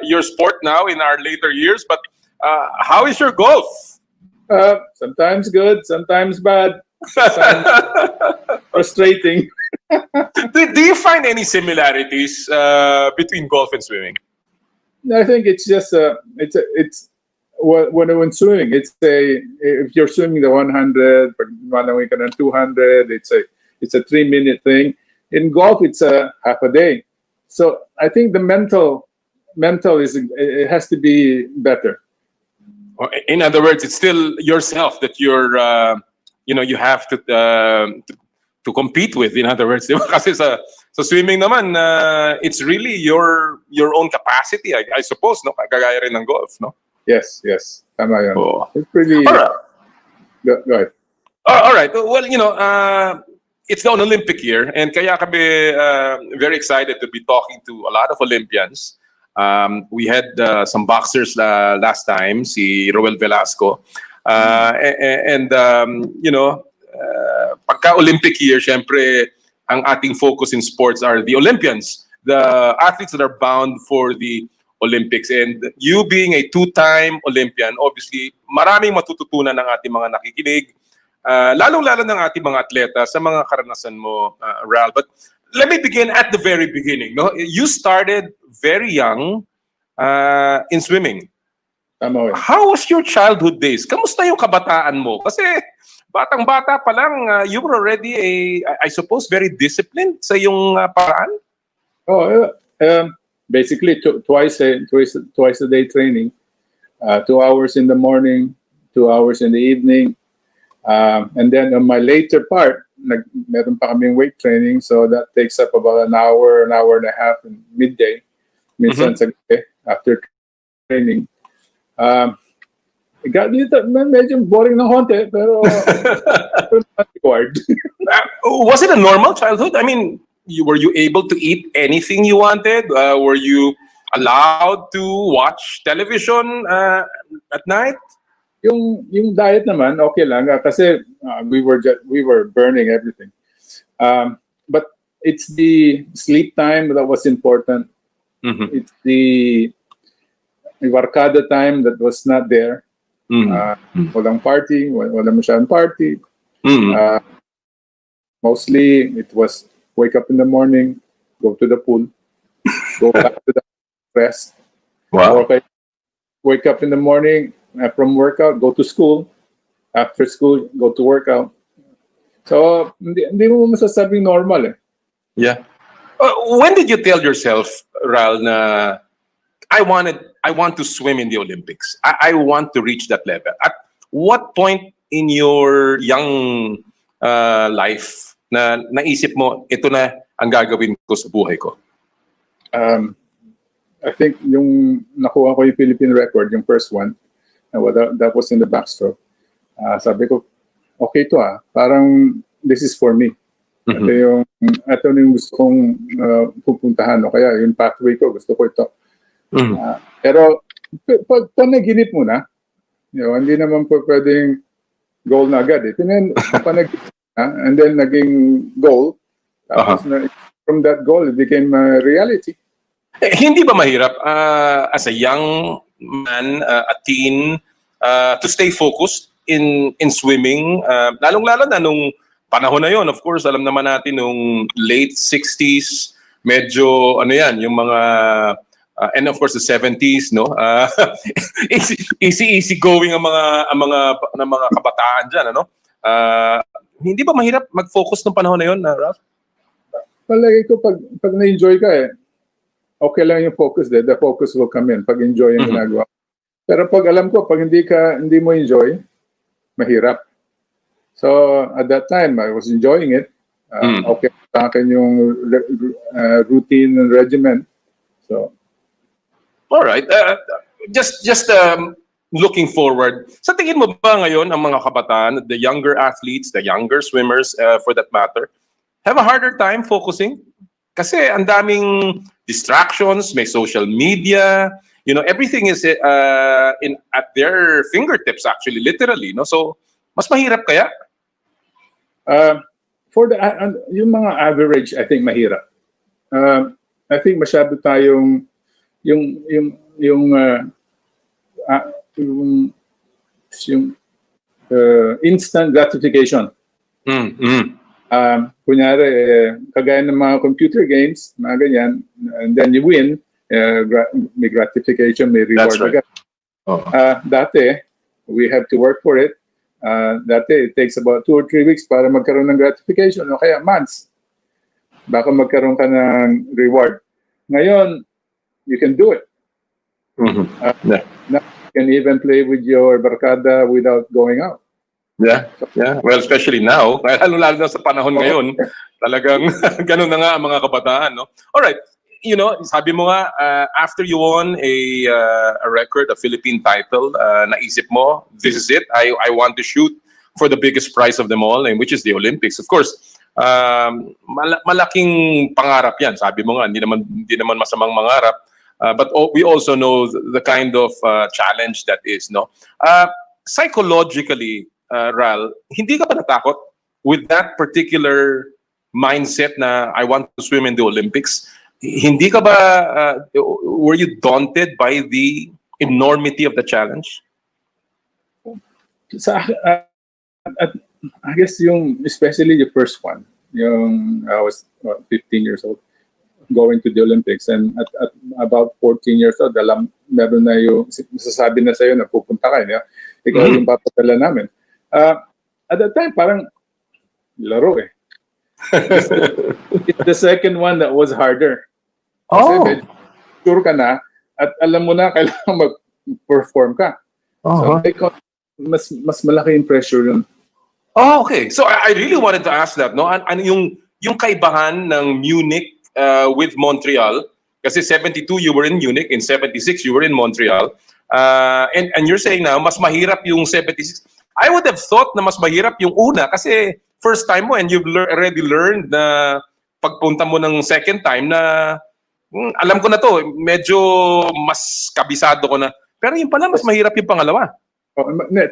your sport now in our later years. But how is your golf? Sometimes good, sometimes bad, sometimes frustrating. Do you find any similarities between golf and swimming? I think it's just it's when swimming, if you're swimming the 100, pag malawi ka ng 200, it's a 3-minute thing. In golf, it's a half a day. So I think the mental it has to be better. In other words, it's still yourself that you're you have to compete with. In other words, di ba? Kasi sa swimming naman, it's really your own capacity, I suppose, no? Kagaya rin ng golf, no? Yes. Tama yun. Oh. It's pretty. All right. Go ahead. All right. Well, it's the Olympic year, and kaya kami very excited to be talking to a lot of Olympians. We had some boxers last time, si Roel Velasco, and pagka Olympic year, syempre ang ating focus in sports are the Olympians, the athletes that are bound for the Olympics. And you being a two-time Olympian, obviously, maraming matututunan ng ating mga nakikinig, lalong-lalo ng ating mga atleta sa mga karanasan mo, Ral. But let me begin at the very beginning. No? You started very young in swimming. Tama yun. How was your childhood days? Kamusta yung kabataan mo? Kasi batang-bata pa lang, you were already I suppose, very disciplined sa yung paraan? Basically twice a day training, 2 hours in the morning, 2 hours in the evening, and then on my later part, meron pa kaming weight training, so that takes up about an hour and a half in midday, minsan sa gabi, after training. Medyo boring ng konti, pero required. Was it a normal childhood? I mean, were you able to eat anything you wanted? Were you allowed to watch television at night? Yung diet naman okay lang kasi we were burning everything. But it's the sleep time that was important. Mm-hmm. It's the barkada time that was not there. Walang party, walang masyadong party. Mostly it was wake up in the morning, go to the pool, go back to the rest. Wow. Okay. Wake up in the morning, from workout, go to school. After school, go to workout. So, hindi mo masasabing normal eh. Yeah. When did you tell yourself, Ral, na I want to swim in the Olympics. I want to reach that level. At what point in your young life na naisip mo, ito na ang gagawin ko sa buhay ko? I think yung nakuha ko yung Philippine record, yung first one, that was in the backstroke. Sabi ko, okay to parang this is for me. Mm-hmm. Ito yung gusto kong pupuntahan. O kaya yung pathway ko, gusto ko ito. Pero pag panaginip mo na, hindi naman po pwedeng goal na agad. Panaginip and then naging goal. Tapos from that goal, it became a reality. Hindi ba mahirap as a young man, a teen, to stay focused in swimming? Lalong-lalo na nung panahon na yon, of course, alam naman natin nung late 60s, medyo ano yan, yung mga and of course the 70s, no? Easy going ang mga kabataan diyan, ano? Hindi ba mahirap mag-focus nung panahon na yon, Ralph? Palagi ko pag na-enjoy ka okay lang yung focus there. The focus will come in pag enjoy yung ginagawa. Pero pag alam ko, pag hindi mo enjoy, mahirap. So at that time, I was enjoying it. Okay sa akin yung routine and regimen. So, all right. Just looking forward. Sa tingin mo ba ngayon ang mga kabataan, the younger athletes, the younger swimmers for that matter, have a harder time focusing? Kasi ang daming distractions, may social media, everything is at their fingertips actually, literally, no? So, mas mahirap kaya? For yung mga average, I think mahirap. I think masyado tayong yung instant gratification. Kunyari, kagaya ng mga computer games, mga ganyan, and then you win, may gratification, may reward. That's right. Dati, we have to work for it. Dati, it takes about 2 or 3 weeks para magkaroon ng gratification, o kaya months. Baka magkaroon ka ng reward. Ngayon, you can do it. Now, you can even play with your barkada without going out. Yeah. Well, especially now, lalo na sa panahon ngayon, talagang ganun na nga ang mga kabataan, no? All right. Sabi mo nga, after you won a record, a Philippine title, naisip mo, this is it. I want to shoot for the biggest prize of them all, which is the Olympics. Of course, malaking pangarap yan. Sabi mo nga, hindi naman masamang mangarap. But we also know the kind of challenge that is, no? Psychologically, Ral, hindi ka ba natakot with that particular mindset na I want to swim in the Olympics? Hindi ka ba, were you daunted by the enormity of the challenge? I guess especially the first one, I was 15 years old going to the Olympics, and at about 14 years old, meron na yung sasabi na sa'yo na pupunta ka, ikaw yung papadala namin. At that time, parang laro It's the second one that was harder. Kasi sure ka na at alam mo na kailangan mag-perform ka. So, mas malaki yung pressure yun. Oh, okay. So I really wanted to ask that, no? Ano yung kaibahan ng Munich with Montreal? Kasi 72 you were in Munich, in 76 you were in Montreal. And you're saying now mas mahirap yung 76. I would have thought na mas mahirap yung una kasi first time mo and you've already learned na pagpunta mo ng second time na alam ko na to, medyo mas kabisado ko na. Pero yung pala mas mahirap yung pangalawa.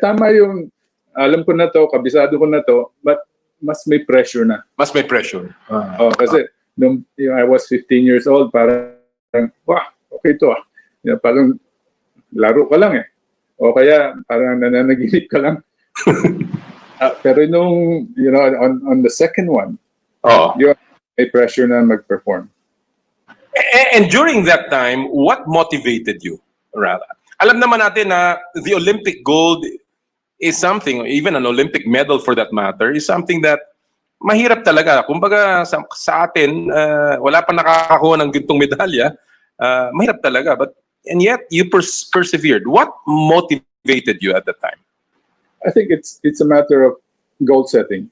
Tama yung alam ko na to, kabisado ko na to, but mas may pressure na. Mas may pressure. Kasi nung I was 15 years old, parang, wah, okay to parang laro ka lang O kaya parang nananaginip ka lang. Pero nung, on the second one, you have a pressure na mag-perform. And during that time, what motivated you, Rala? Alam naman natin na the Olympic gold is something, even an Olympic medal for that matter, is something that mahirap talaga. Kumbaga sa atin, wala pa nakakakuha ng gintong medalya. Mahirap talaga. And yet, you persevered. What motivated you at that time? I think it's a matter of goal setting.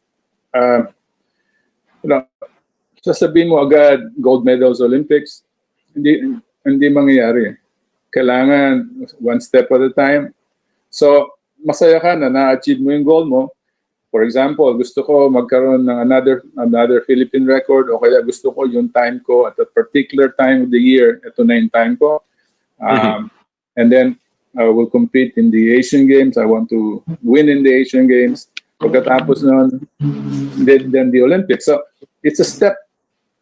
Sasabihin mo agad gold medals Olympics, hindi mangyayari. Kailangan one step at a time. So, masaya ka na na-achieve mo yung goal mo. For example, gusto ko magkaroon ng another Philippine record o kaya gusto ko yung time ko at a particular time of the year. Ito na yung time ko. And then I will compete in the Asian Games. I want to win in the Asian Games. Pagkatapos nun, then the Olympics. So it's a step,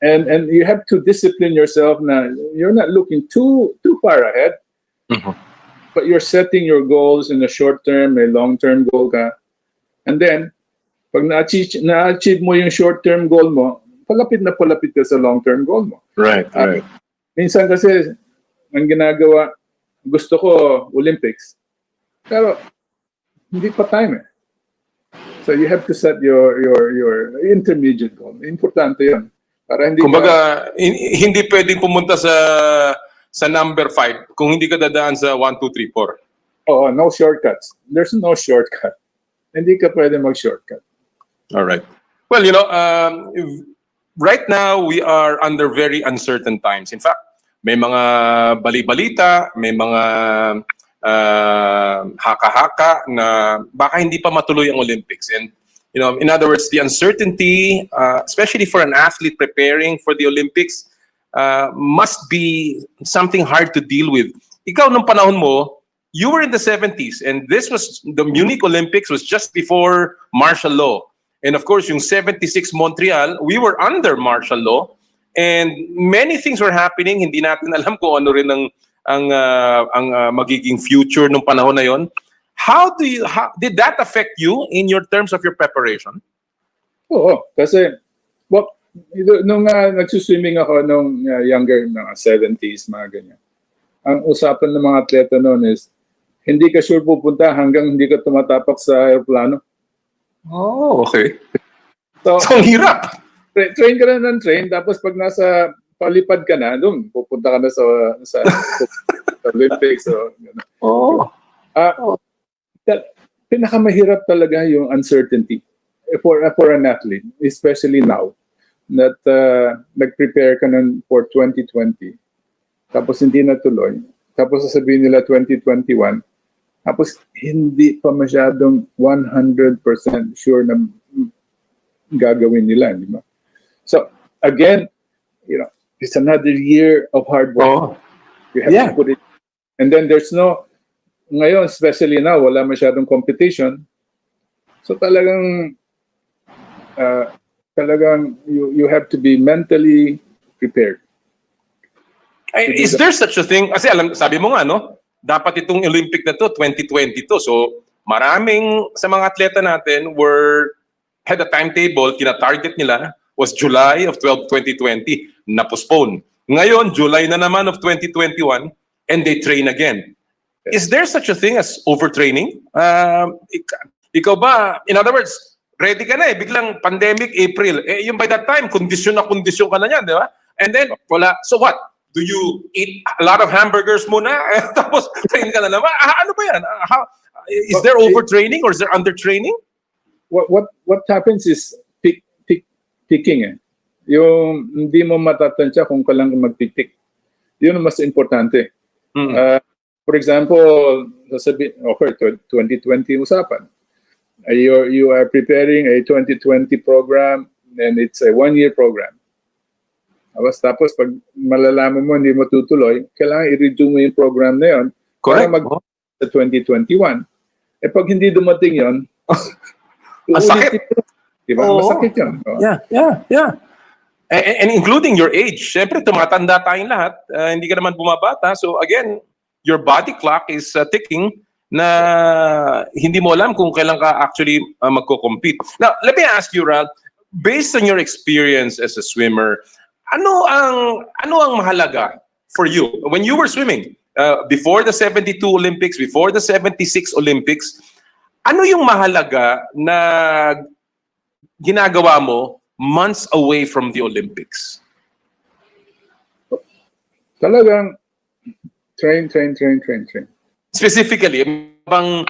and you have to discipline yourself. Na you're not looking too far ahead, but you're setting your goals in the short term, a long term goal ka, and then pag na-achieve mo yung short term goal mo, palapit ka sa long term goal mo. Right. Minsan kasi ang ginagawa, gusto ko Olympics, pero hindi pa time eh. So you have to set your intermediate goal. Importante 'yon. Para hindi Kumbaga, hindi pwedeng pumunta sa number 5 kung hindi ka dadaan sa 1, 2, 3, 4. Oo, no shortcuts. There's no shortcut. Hindi ka pwede mag-shortcut. All right. Well, right now we are under very uncertain times. In fact, may mga bali-balita, may mga haka-haka na baka hindi pa matuloy ang Olympics. And in other words, the uncertainty, especially for an athlete preparing for the Olympics, must be something hard to deal with. Ikaw nung panahon mo, you were in the 70s, and the Munich Olympics was just before martial law. And of course, yung 76 Montreal, we were under martial law, and many things were happening. Hindi natin alam kung ano rin ang magiging future nung panahon na yon. How did that affect you in your terms of your preparation? Oo, kasi nung nagsuswimming ako nung younger, mga 70s, mga ganyan. Ang usapan ng mga atleta noon is, hindi ka sure pupunta hanggang hindi ka tumatapak sa aeroplano. Oh, okay. So, ang hirap. Train ka na ng train, tapos pag nasa palipad ka na, doon, pupunta ka na sa Olympics. So, pinakamahirap talaga yung uncertainty for an athlete, especially now, that nag-prepare ka nun for 2020, tapos hindi natuloy, tapos sasabihin nila 2021, tapos hindi pa masyadong 100% sure na gagawin nila, di ba? So, again, it's another year of hard work. You have to put it. And then ngayon, especially now, wala masyadong competition. So talagang you have to be mentally prepared. Is there such a thing? Kasi sabi mo nga, no? Dapat itong Olympic na to, 2022. So maraming sa mga atleta natin had a timetable, kina-target nila was July of 2020, na-postpone. Ngayon, July na naman of 2021, and they train again. Is there such a thing as overtraining? Ikaw ba, in other words, ready ka na biglang pandemic, April. Yung by that time, kondisyon ka na yan, di ba? And then, wala. So what? Do you eat a lot of hamburgers muna? Tapos, train ka na naman? Ano ba yan? Is there overtraining or is there undertraining? What happens is picking. Yung hindi mo matatansya kung ka lang magpipik. Yun ang mas importante. For example, okay, 2020 usapan. You are preparing a 2020 program and it's a 1-year program. Tapos pag malalaman mo hindi mo tutuloy, kailangan i-redo mo yung program na yun. Correct. Para sa 2021. Pag hindi dumating yun, masakit. Diba? Masakit yun. Yeah. And including your age. Siyempre, tumatanda tayong lahat. Hindi ka naman bumabata. So again, your body clock is ticking na hindi mo alam kung kailan ka actually magko-compete. Now, let me ask you, Ralph, based on your experience as a swimmer, ano ang mahalaga for you when you were swimming before the 72 Olympics, before the 76 Olympics? Ano yung mahalaga na ginagawa mo months away from the Olympics? Talagang train. Specifically, bang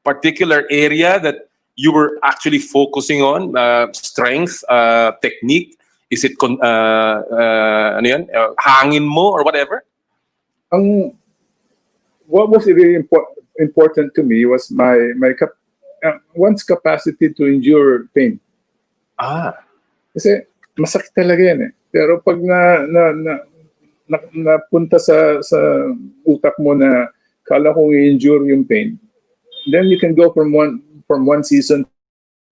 particular area that you were actually focusing on? Strength, technique? Is it hangin mo or whatever? What was really important to me was my one's capacity to endure pain. Kasi masakit talaga yan Pero pag napunta sa utak mo na kala kong i-endure yung pain, then you can go from from one season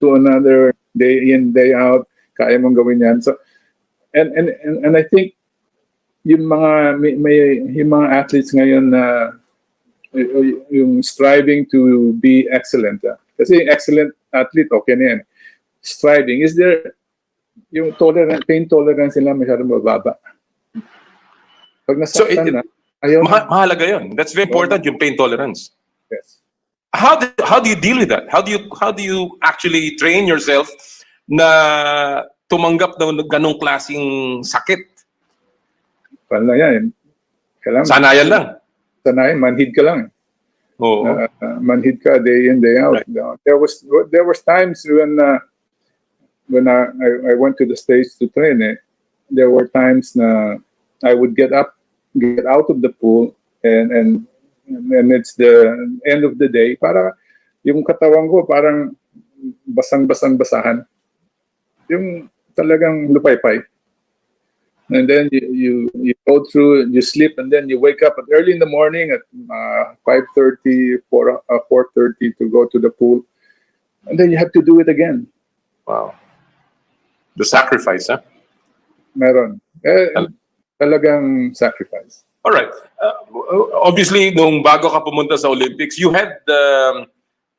to another, day in, day out, kaya mong gawin yan. So, and I think yung mga yung mga athletes ngayon na yung striving to be excellent. Kasi excellent athlete, okay na yan. Striving, is there yung pain tolerance nila masyadong mababa. Pag nasaktan na, ayaw na. Mahalaga yun. That's very important, yung pain tolerance. Yes. How do you deal with that? How do you actually train yourself na tumanggap ng ganong klaseng sakit? Paano yan? Kailangan, Sanayan lang. sanayan, manhid ka lang. Oo. Manhid ka day in, day out. Right. There was times when I went to the States to train there were times na I would get out of the pool and it's the end of the day, para yung katawan ko parang basahan. Yung talagang lupay-pay. And then you go through, you sleep, and then you wake up early in the morning at 5:30, 4:30 to go to the pool. And then you have to do it again. Wow. The sacrifice, huh? Meron. Talagang sacrifice. All right. Obviously, nung bago ka pumunta sa Olympics, you had,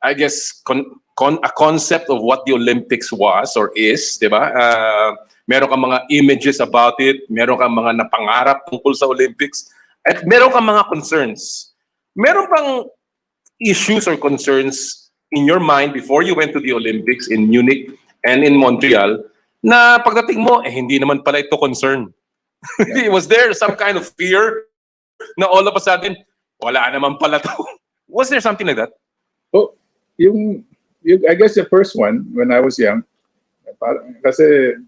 I guess, a concept of what the Olympics was or is, di ba? Meron kang mga images about it, meron kang mga napangarap tungkol sa Olympics, at meron kang mga concerns. Meron bang issues or concerns in your mind before you went to the Olympics in Munich and in Montreal na pagdating mo, hindi naman pala ito concern? Was there some kind of fear na all of a sudden, wala naman pala to? Was there something like that? Oh, I guess the first one, when I was young, kasi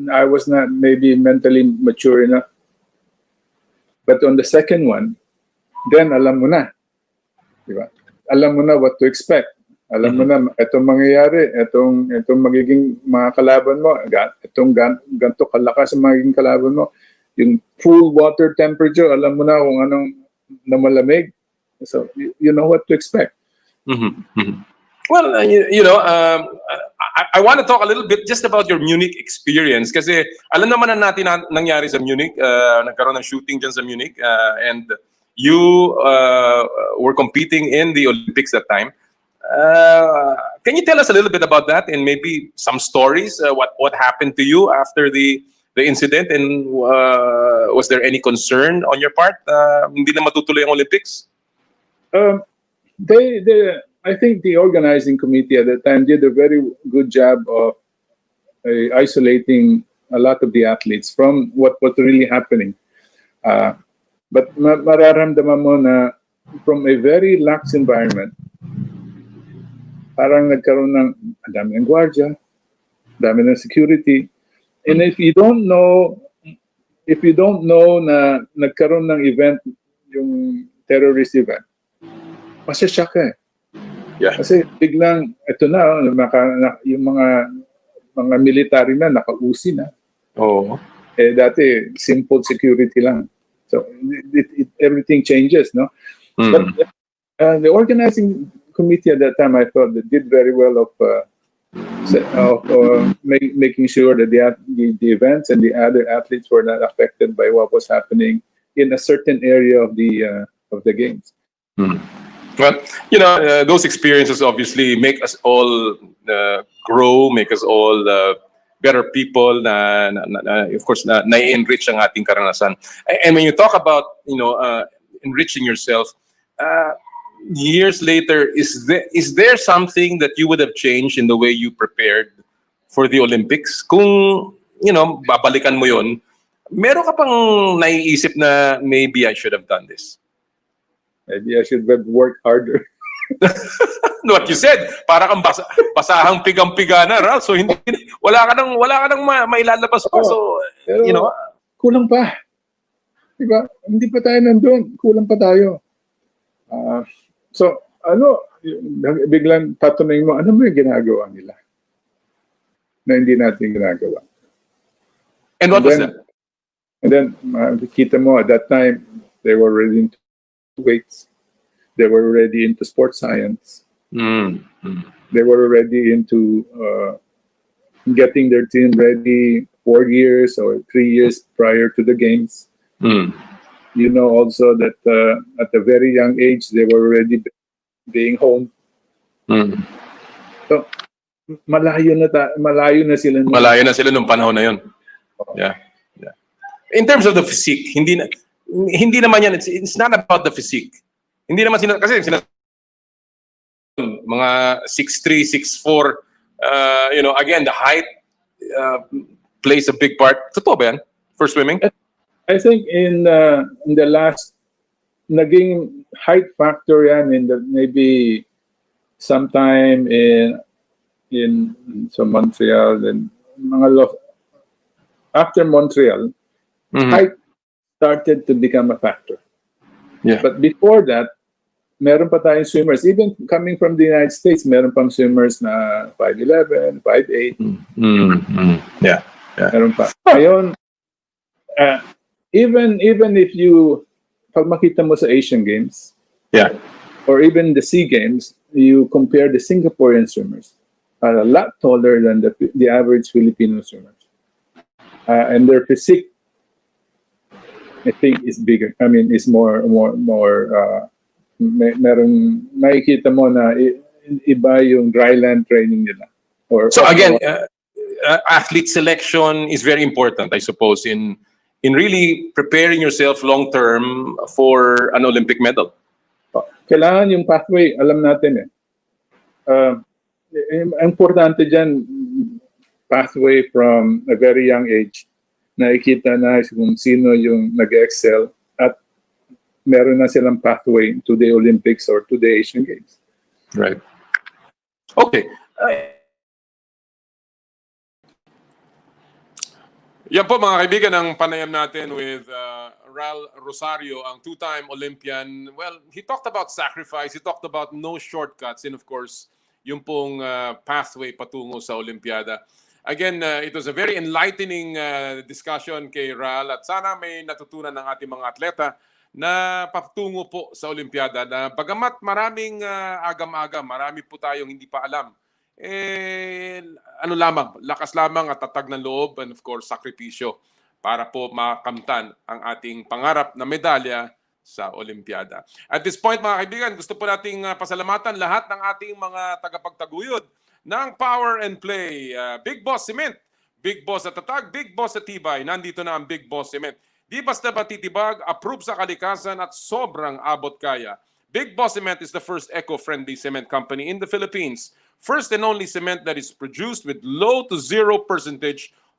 I was not maybe mentally mature enough. But on the second one, then alam mo na. Diba? Alam mo na what to expect. Alam mo na itong mangyayari, itong magiging mga kalaban mo, itong ganto kalakas ang magiging kalaban mo. Yung pool water temperature, alam mo na kung anong na malamig. So you know what to expect. Well, I want to talk a little bit just about your Munich experience kasi alam naman na natin na nangyari sa Munich, nagkaroon ng shooting dyan sa Munich, and you were competing in the Olympics that time. Can you tell us a little bit about that and maybe some stories, what happened to you after the incident, and was there any concern on your part hindi na matutuloy ang Olympics? I think the organizing committee at that time did a very good job of isolating a lot of the athletes from what was really happening. But mararamdaman mo na from a very lax environment, parang nagkaroon ng dami ng gwardiya, dami ng security. And if you don't know na nagkaroon ng event, yung terrorist event, masasyak ka eh. Yeah. Kasi biglang, ito na, yung mga military na, naka-uzi na. Oh. Dati, simple security lang. So, everything changes, no? But the organizing committee at that time, I thought, they did very well of making sure that the events and the other athletes were not affected by what was happening in a certain area of the games. Well, those experiences obviously make us all grow, make us all better people. Of course, na-enrich ang ating karanasan. And when you talk about, enriching yourself, years later, is there something that you would have changed in the way you prepared for the Olympics? Kung, babalikan mo yun, meron ka pang naiisip na maybe I should have done this? Maybe I should have worked harder. What you said, para kang basahang pigang-piga na, Ralph. So wala ka nang mailalabas pa. So, pero, kulang pa. Diba? Hindi pa tayo nandun. Kulang pa tayo. So, biglang tatanungin mo, ano mo yung ginagawa nila na hindi natin ginagawa? And what was that? And then, kita mo, at that time, they were already into weights. They were already into sports science. Mm. Mm. They were already into getting their team ready 4 years or 3 years prior to the games. Mm. You know also that at a very young age, they were already being home. Mm. So, malayo na sila. Malayo na sila nung panahon na yun. Yeah. Yeah. In terms of the physique, hindi naman yan, it's not about the physique. Hindi naman kasi mga 6'3", 6'4", again, the height plays a big part. Totoo ba yan for swimming? I think in the last, naging height factor yan in the maybe sometime in Montreal, then after Montreal, height started to become a factor. Yeah. But before that, meron pa tayong swimmers. Even coming from the United States, meron pang swimmers na 5'11", 5'8". Yeah. Meron pa. Ngayon, even if pag makita mo sa Asian Games, Yeah. or even the SEA Games, you compare the Singaporean swimmers are a lot taller than the average Filipino swimmers. And their physique, I think, is bigger. I mean, is more meron, makikita mo na iba yung dryland training nila. So again, athlete selection is very important, I suppose, in really preparing yourself long term for an Olympic medal. Kailangan yung pathway, alam natin importante dyan, pathway from a very young age. Nakikita na kung sino yung nag-excel at meron na silang pathway to the Olympics or to the Asian Games. Right. Okay. Yan po mga kaibigan ang panayam natin with Ral Rosario, ang two-time Olympian. Well, he talked about sacrifice, he talked about no shortcuts, and of course, yung pong pathway patungo sa Olympiada. Again, it was a very enlightening discussion kay Ral at sana may natutunan ng ating mga atleta na patungo po sa Olympiada na bagamat maraming agam-agam, marami po tayong hindi pa alam. Lakas lamang at tatag ng loob and of course sakripisyo para po makamtan ang ating pangarap na medalya sa Olympiada. At this point mga kaibigan, gusto po nating pasalamatan lahat ng ating mga tagapagtaguyod ng Power and Play. Big Boss Cement, Big Boss at Tatag, Big Boss at Tibay. Nandito na ang Big Boss Cement. Di basta matitibag, approve sa kalikasan at sobrang abot kaya. Big Boss Cement is the first eco-friendly cement company in the Philippines. First and only cement that is produced with low to 0%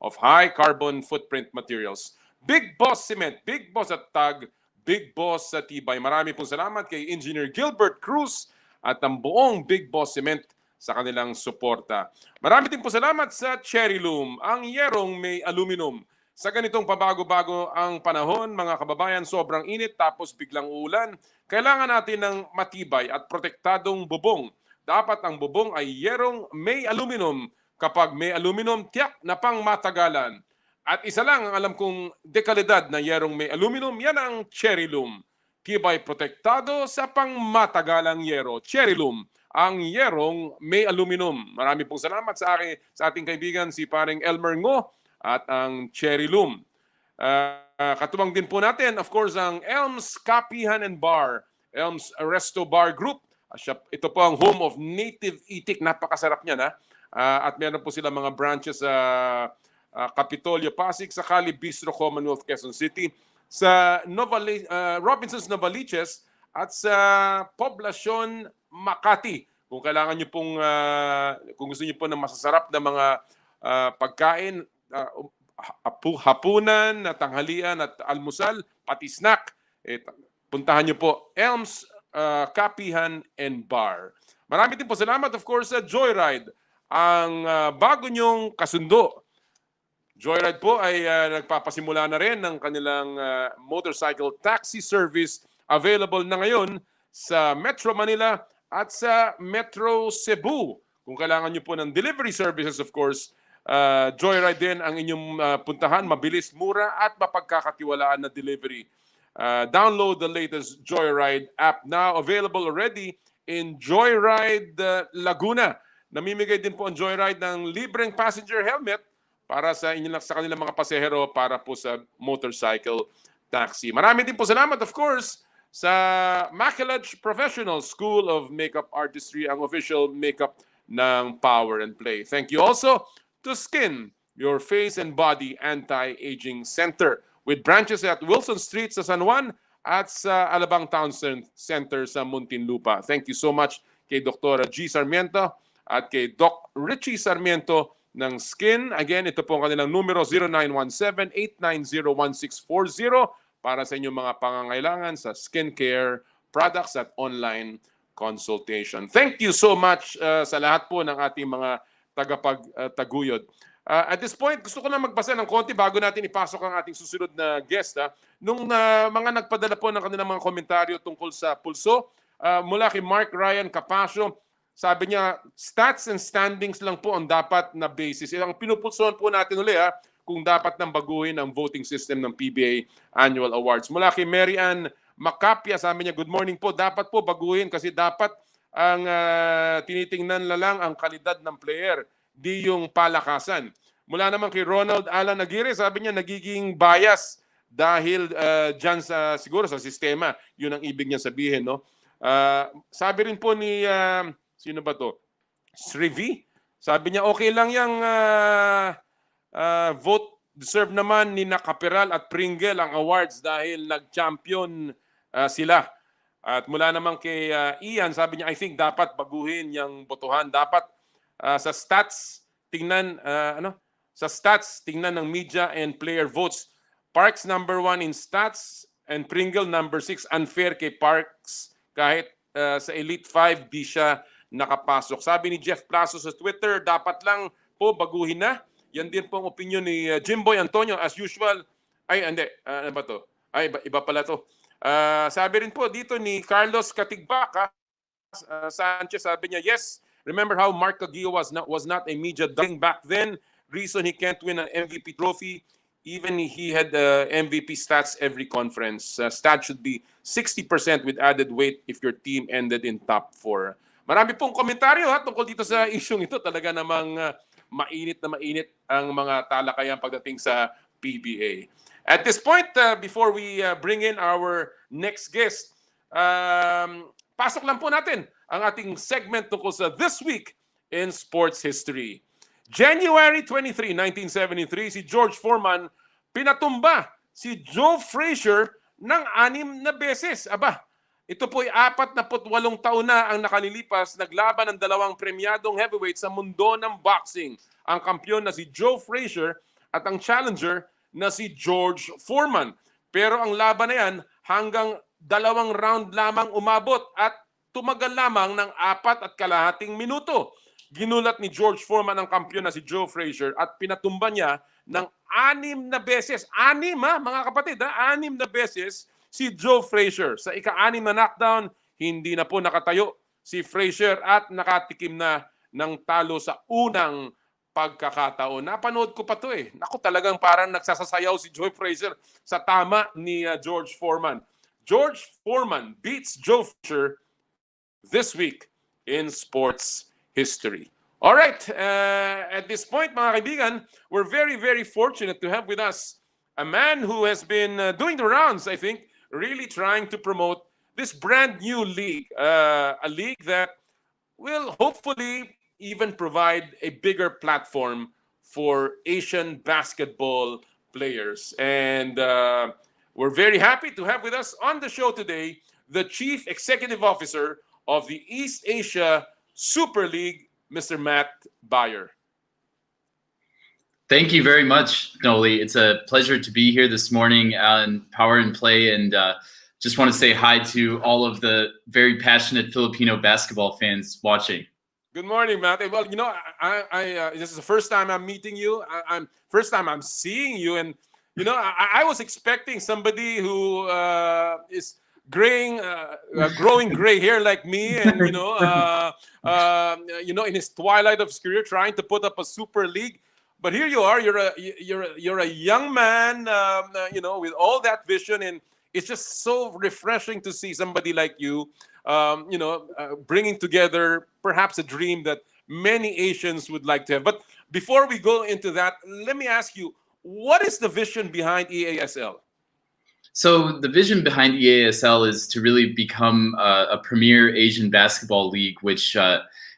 of high carbon footprint materials. Big Boss Cement, Big Boss at Tag, Big Boss sa Tibay. Marami pong salamat kay Engineer Gilbert Cruz at ang buong Big Boss Cement sa kanilang suporta. Marami din po salamat sa Cherry Loom, ang yerong may aluminum. Sa ganitong pabago-bago ang panahon, mga kababayan, sobrang init tapos biglang uulan, kailangan natin ng matibay at protektadong bubong. Dapat ang bubong ay yerong may aluminum. Kapag may aluminum, tiyak na pang matagalan. At isa lang ang alam kong dekalidad na yerong may aluminum, yan ang Cherry Loom. Tibay protektado sa pangmatagalang yero. Cherry Loom, ang yerong may aluminum. Marami pong salamat sa ating kaibigan si paring Elmer Ngo at ang Cherry Loom. Katuwang din po natin, of course, ang Elms Kapihan and Bar, Elms Resto Bar Group. Ito po ang home of native itik. Napakasarap niyan, ha? At meron po sila mga branches sa Capitolio, Pasig, sa Cali Bistro, Commonwealth, Quezon City, sa Robinsons Novaliches at sa Poblacion Makati. Kung kailangan niyo pong kung gusto niyo po ng masasarap na mga pagkain, hapunan, tanghalian at almusal, pati snack, puntahan niyo po Elms Kapihan and Bar. Marami din po salamat, of course, sa Joyride, ang bago niyong kasundo. Joyride po ay nagpapasimula na rin ng kanilang motorcycle taxi service, available na ngayon sa Metro Manila at sa Metro Cebu. Kung kailangan niyo po ng delivery services, of course, Joyride din ang inyong puntahan. Mabilis, mura at mapagkakatiwalaan na delivery. Download the latest Joyride app, now available already in Joyride Laguna. Namimigay din po ang Joyride ng libreng passenger helmet para sa kanilang mga pasahero para po sa motorcycle taxi. Marami din po salamat, of course, sa Maquillage Professional School of Makeup Artistry, ang official makeup ng Power and Play. Thank you also to Skin, your face and body anti-aging center, with branches at Wilson Street sa San Juan at sa Alabang Town Center sa Muntinlupa. Thank you so much kay Dr. G. Sarmiento at kay Doc Richie Sarmiento ng Skin. Again, ito po ang kanilang numero 0917-890-1640 para sa inyong mga pangangailangan sa skincare products at online consultation. Thank you so much sa lahat po ng ating mga tagapagtaguyod. At this point, gusto ko na magbasa ng konti bago natin ipasok ang ating susunod na guest. Nung mga nagpadala po ng kanilang mga komentaryo tungkol sa pulso, mula kay Mark Ryan Capasio, sabi niya, stats and standings lang po ang dapat na basis. Ang pinupulsohan po natin uli kung dapat nang baguhin ang voting system ng PBA Annual Awards. Mula kay Mary Ann Macapia, sabi niya, good morning po. Dapat po baguhin kasi dapat ang tinitingnan na lang ang kalidad ng player, di yung palakasan. Mula naman kay Ronald Alan Aguirre, sabi niya, nagiging bias dahil dyan siguro sa sistema. Yun ang ibig niya sabihin, no? Sabi rin po ni, sino ba to? Srivi, sabi niya, okay lang yung vote deserve naman ni Nakaperal at Pringle ang awards dahil nag-champion sila. At mula naman kay Ian, sabi niya, I think dapat baguhin yung botohan. Dapat sa stats tingnan ng media and player votes. Parks number 1 in stats and Pringle number 6. Unfair kay Parks kahit sa Elite 5 di siya nakapasok. Sabi ni Jeff Plaso sa Twitter, dapat lang po baguhin na. Yan din po ang opinion ni Jimboy Antonio as usual. Ay, hindi. Ano ba to? Ay, iba pala to. Sabi rin po dito ni Carlos Katigbaka Sanchez, sabi niya, yes, remember how Mark Caguio was not a media darling back then. Reason he can't win an MVP trophy. Even he had MVP stats every conference. Stats should be 60% with added weight if your team ended in top 4. Marami pong komentaryo tungkol dito sa isyong ito. Talaga namang mainit na mainit ang mga talakayan pagdating sa PBA. At this point, before we bring in our next guest, pasok lang po natin ang ating segment tungkol sa This Week in Sports History. January 23, 1973, si George Foreman pinatumba si Joe Frazier ng 6 na beses. Aba, ito po'y 48 taon na ang nakalilipas, naglaban ng 2 premyadong heavyweight sa mundo ng boxing. Ang kampiyon na si Joe Frazier at ang challenger na si George Foreman. Pero ang laban na yan hanggang 2 round lamang umabot at tumagal lamang ng 4.5 minuto. Ginulat ni George Foreman ang kampiyon na si Joe Frazier at pinatumba niya ng 6 na beses. 6 mga kapatid, 6 na beses si Joe Frazier. Sa ika-6 na knockdown, hindi na po nakatayo si Frazier at nakatikim na ng talo sa unang pagkakataon. Napanood ko pa to eh. Naku, talagang parang nagsasasayaw si Joe Frazier sa tama ni George Foreman. George Foreman beats Joe Frazier this week in sports history. All right, at this point, mga kaibigan, we're very, very fortunate to have with us a man who has been doing the rounds, I think, really trying to promote this brand new league, a league that will hopefully even provide a bigger platform for Asian basketball players. And we're very happy to have with us on the show today the Chief Executive Officer of the East Asia Super League, Mr. Matt Bayer. Thank you very much, Noli. It's a pleasure to be here this morning on Power and Play, and just want to say hi to all of the very passionate Filipino basketball fans watching. Good morning, Matt. Well, you know, this is the first time I'm meeting you. First time I'm seeing you, and you know, I was expecting somebody who is growing gray hair like me, and you know, in his twilight of his career, trying to put up a super league. But here you are. You're a young man, you know, with all that vision it's just so refreshing to see somebody like you, bringing together perhaps a dream that many Asians would like to have. But before we go into that, let me ask you, what is the vision behind EASL? So the vision behind EASL is to really become a premier Asian basketball league, which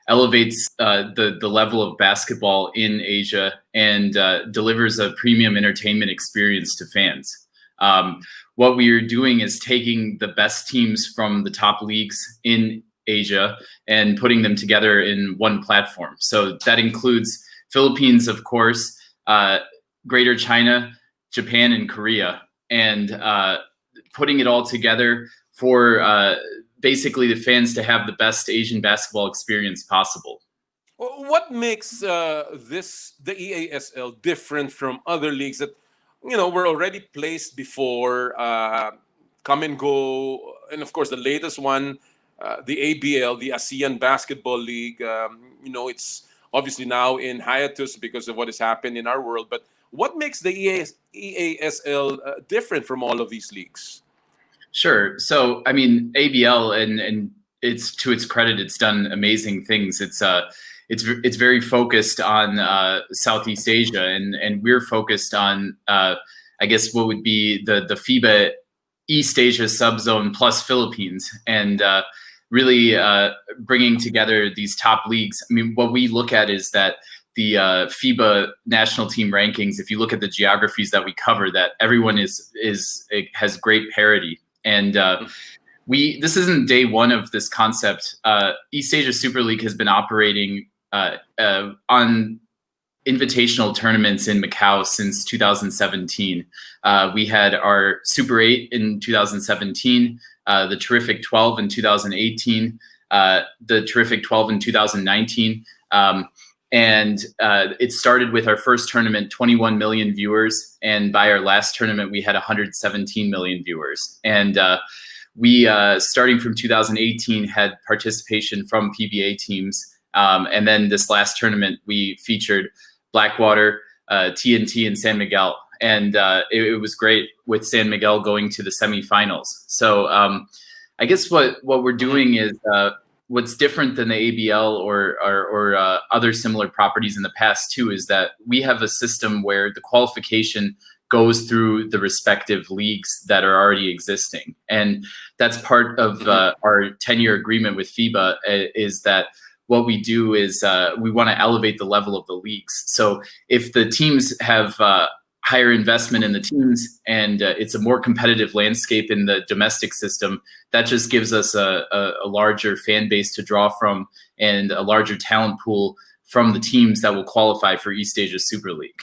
elevates the level of basketball in Asia and delivers a premium entertainment experience to fans. What we are doing is taking the best teams from the top leagues in Asia and putting them together in one platform. So that includes Philippines, of course, Greater China, Japan, and Korea, and putting it all together for basically the fans to have the best Asian basketball experience possible. What makes the EASL different from other leagues that were already placed before, come and go, and of course the latest one, the ABL, the ASEAN Basketball League? It's obviously now in hiatus because of what has happened in our world. But what makes the EASL different from all of these leagues? Sure. So, I mean, ABL, and it's to its credit, it's done amazing things. It's very focused on Southeast Asia, and we're focused on I guess what would be the FIBA East Asia subzone plus Philippines, and really bringing together these top leagues. I mean, what we look at is that the FIBA national team rankings, if you look at the geographies that we cover, that everyone has great parity. And this isn't day one of this concept. East Asia Super League has been operating on invitational tournaments in Macau since 2017. We had our Super 8 in 2017, the Terrific 12 in 2018, the Terrific 12 in 2019. And it started with our first tournament, 21 million viewers. And by our last tournament, we had 117 million viewers. And we, starting from 2018, had participation from PBA teams. And then this last tournament, we featured Blackwater, TNT, and San Miguel. And it was great with San Miguel going to the semifinals. So I guess what we're doing is what's different than the ABL or other similar properties in the past too is that we have a system where the qualification goes through the respective leagues that are already existing. And that's part of our 10-year agreement with FIBA is that what we do is we want to elevate the level of the leagues. So if the teams have higher investment in the teams and it's a more competitive landscape in the domestic system, that just gives us a larger fan base to draw from and a larger talent pool from the teams that will qualify for East Asia Super League.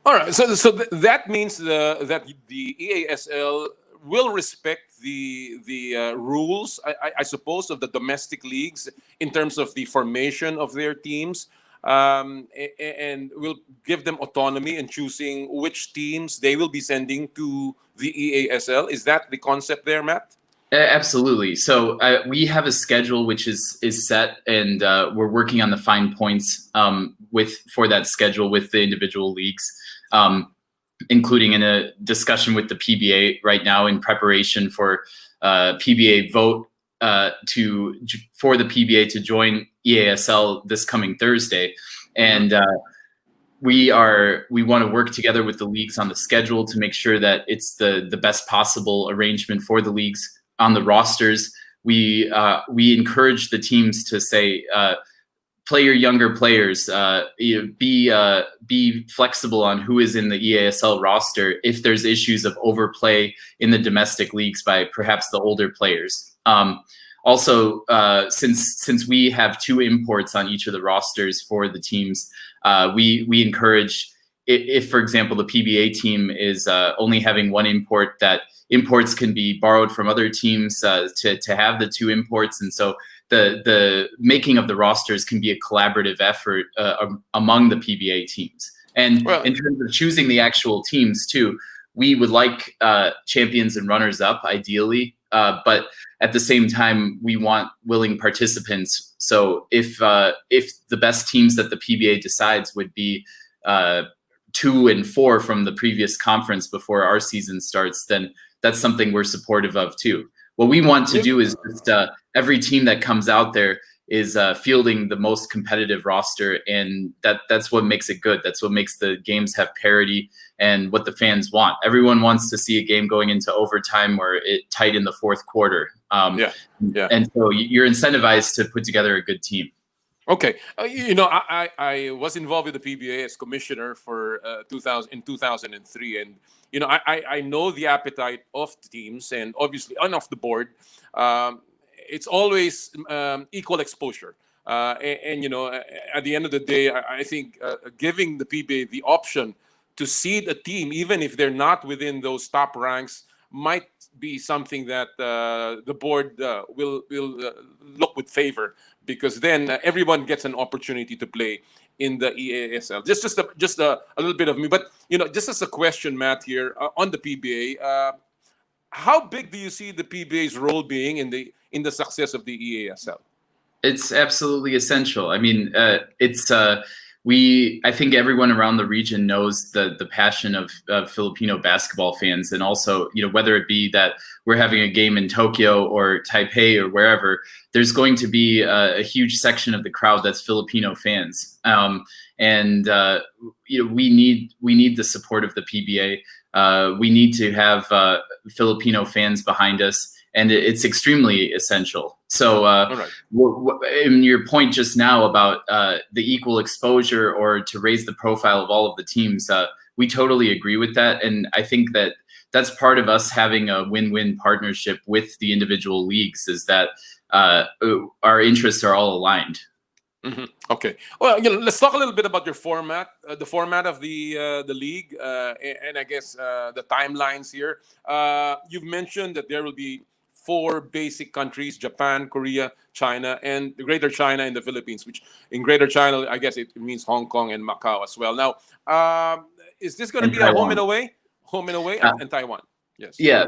All right, so that means that the EASL will respect the rules, I suppose, of the domestic leagues in terms of the formation of their teams, and will give them autonomy in choosing which teams they will be sending to the EASL. Is that the concept there, Matt? Absolutely. So we have a schedule which is set, and we're working on the fine points for that schedule with the individual leagues, including in a discussion with the PBA right now in preparation for PBA vote for the PBA to join EASL this coming Thursday. And we want to work together with the leagues on the schedule to make sure that it's the best possible arrangement for the leagues. On the rosters, we encourage the teams to say, play your younger players, be flexible on who is in the EASL roster if there's issues of overplay in the domestic leagues by perhaps the older players. Also, since we have 2 imports on each of the rosters for the teams, we encourage, if for example the PBA team is only having 1 import, that imports can be borrowed from other teams to have the 2 imports, and so the making of the rosters can be a collaborative effort among the PBA teams. And in terms of choosing the actual teams too, we would like champions and runners up ideally, but at the same time we want willing participants. So if the best teams that the PBA decides would be 2 and 4 from the previous conference before our season starts, then that's something we're supportive of too. What we want to do is just every team that comes out there is fielding the most competitive roster, and that's what makes it good. That's what makes the games have parity and what the fans want. Everyone wants to see a game going into overtime or it tight in the fourth quarter. And so you're incentivized to put together a good team. Okay, I was involved with the PBA as commissioner for 2003, and I know the appetite of the teams, and obviously on off the board, it's always equal exposure. And at the end of the day, I think giving the PBA the option to seed a team, even if they're not within those top ranks, might be something that the board will look with favor, because then everyone gets an opportunity to play in the EASL. Just a little bit of me, but just as a question, Matt, here on the PBA, how big do you see the PBA's role being in the success of the EASL? It's absolutely essential. I mean, I think everyone around the region knows the passion of Filipino basketball fans, and also, whether it be that we're having a game in Tokyo or Taipei or wherever, there's going to be a huge section of the crowd that's Filipino fans, and we need the support of the PBA. We need to have Filipino fans behind us, and it's extremely essential. So in your point just now about the equal exposure or to raise the profile of all of the teams, we totally agree with that. And I think that that's part of us having a win-win partnership with the individual leagues, is that our interests are all aligned. Mm-hmm. Okay. Well, let's talk a little bit about your format, the format of the league, and I guess the timelines here. You've mentioned that there will be 4 basic countries: Japan, Korea, China, and Greater China and the Philippines, which in Greater China, I guess it means Hong Kong and Macau as well. Now, is this going to be Taiwan. a home and away? Home and away, and Taiwan. Yes. Yeah.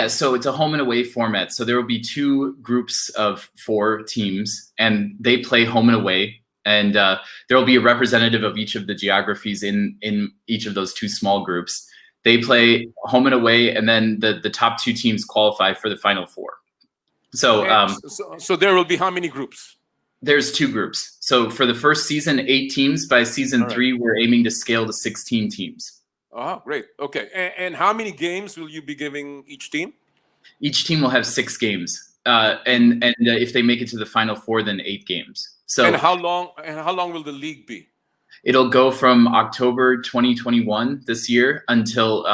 So it's a home and away format. So there will be 2 groups of 4 teams, and they play home and away. And there will be a representative of each of the geographies in each of those 2 small groups. They play home and away, and then the top 2 teams qualify for the final 4. So there will be how many groups? There's 2 groups. So for the first season, 8 teams. By season 3, we're aiming to scale to 16 teams. Oh, great. Okay. And how many games will you be giving each team? Each team will have 6 games. And if they make it to the final 4, then 8 games. So and how long will the league be? It'll go from October 2021 this year until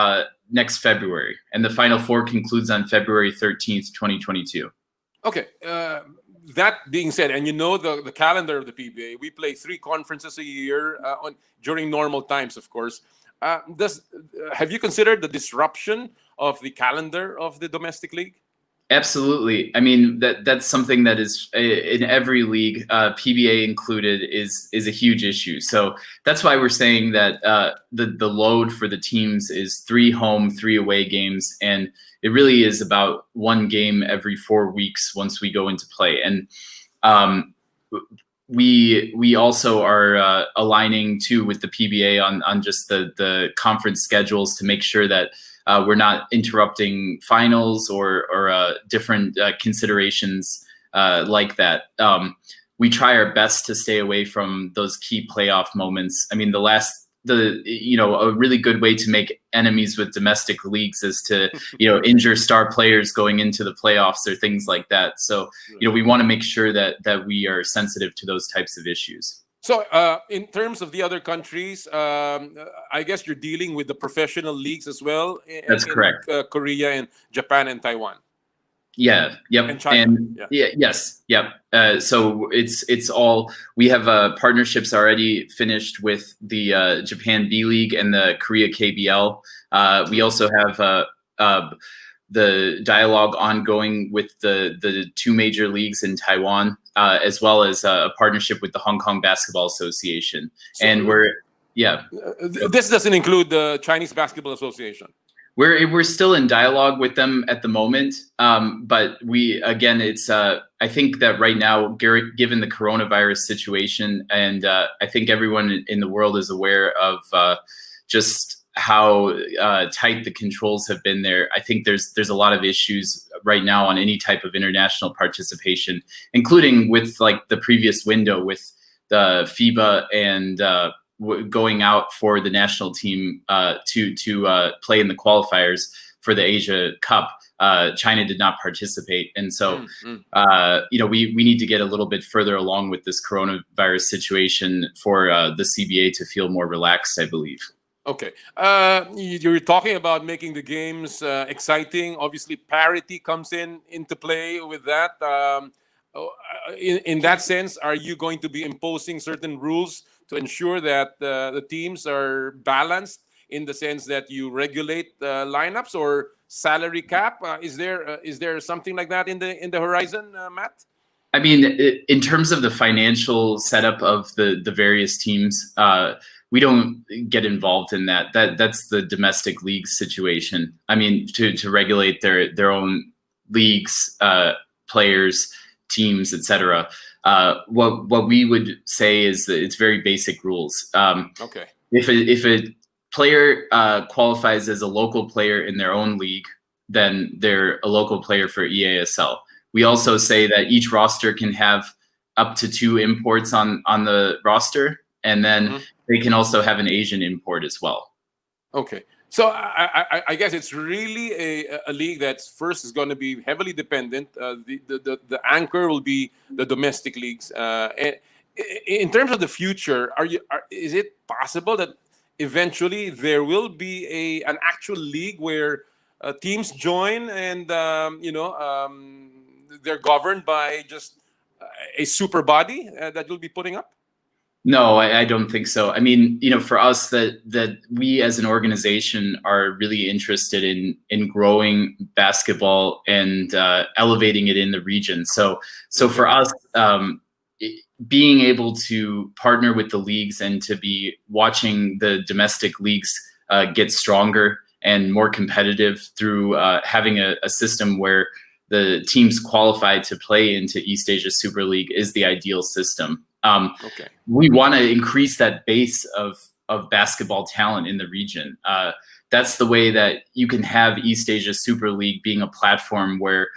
next February. And the final 4 concludes on February 13th, 2022. Okay. That being said, and the calendar of the PBA, we play 3 conferences a year during normal times, of course. Have you considered the disruption of the calendar of the domestic league? Absolutely. I mean, that's something that is in every league, PBA included, is a huge issue. So that's why we're saying that the load for the teams is 3 home, 3 away games, and it really is about 1 game every 4 weeks once we go into play. And we also are aligning too with the PBA on just the conference schedules to make sure that we're not interrupting finals or different considerations like that. We try our best to stay away from those key playoff moments. I mean, a really good way to make enemies with domestic leagues is to injure star players going into the playoffs or things like that. So we want to make sure that we are sensitive to those types of issues. So in terms of the other countries, I guess you're dealing with the professional leagues as well. That's correct. Korea and Japan and Taiwan. Yeah. Yep. And China. Yes. Yep. So it's all, we have partnerships already finished with the Japan B League and the Korea KBL. We also have the dialogue ongoing with the 2 major leagues in Taiwan, as well as a partnership with the Hong Kong Basketball Association. So and this doesn't include the Chinese Basketball Association. We're still in dialogue with them at the moment, but it's I think that right now, given the coronavirus situation, and I think everyone in the world is aware of just how tight the controls have been there. I think there's a lot of issues right now on any type of international participation, including with like the previous window with the FIBA and going out for the national team to play in the qualifiers for the Asia Cup. China did not participate, and so we need to get a little bit further along with this coronavirus situation for the CBA to feel more relaxed, I believe. Okay. You're talking about making the games exciting. Obviously, parity comes into play with that. In that sense, are you going to be imposing certain rules to ensure that the teams are balanced in the sense that you regulate lineups or salary cap? Is there something like that in the horizon, Matt? I mean, in terms of the financial setup of the various teams, we don't get involved in that. That's the domestic league situation. I mean, to regulate their own leagues, players, teams, etc. What we would say is that it's very basic rules. Okay. If a player qualifies as a local player in their own league, then they're a local player for EASL. We also say that each roster can have up to 2 imports on the roster, and then they can also have an Asian import as well. Okay. So I guess it's really a league that's first is going to be heavily dependent. The anchor will be the domestic leagues. In terms of the future, is it possible that eventually there will be an actual league where teams join and they're governed by just a super body that you'll be putting up? No, I don't think so. I mean, for us, that we as an organization are really interested in growing basketball and elevating it in the region. So for us, being able to partner with the leagues and to be watching the domestic leagues get stronger and more competitive through having a system where the teams qualify to play into East Asia Super League is the ideal system. Okay. We want to increase that base of basketball talent in the region. That's the way that you can have East Asia Super League being a platform where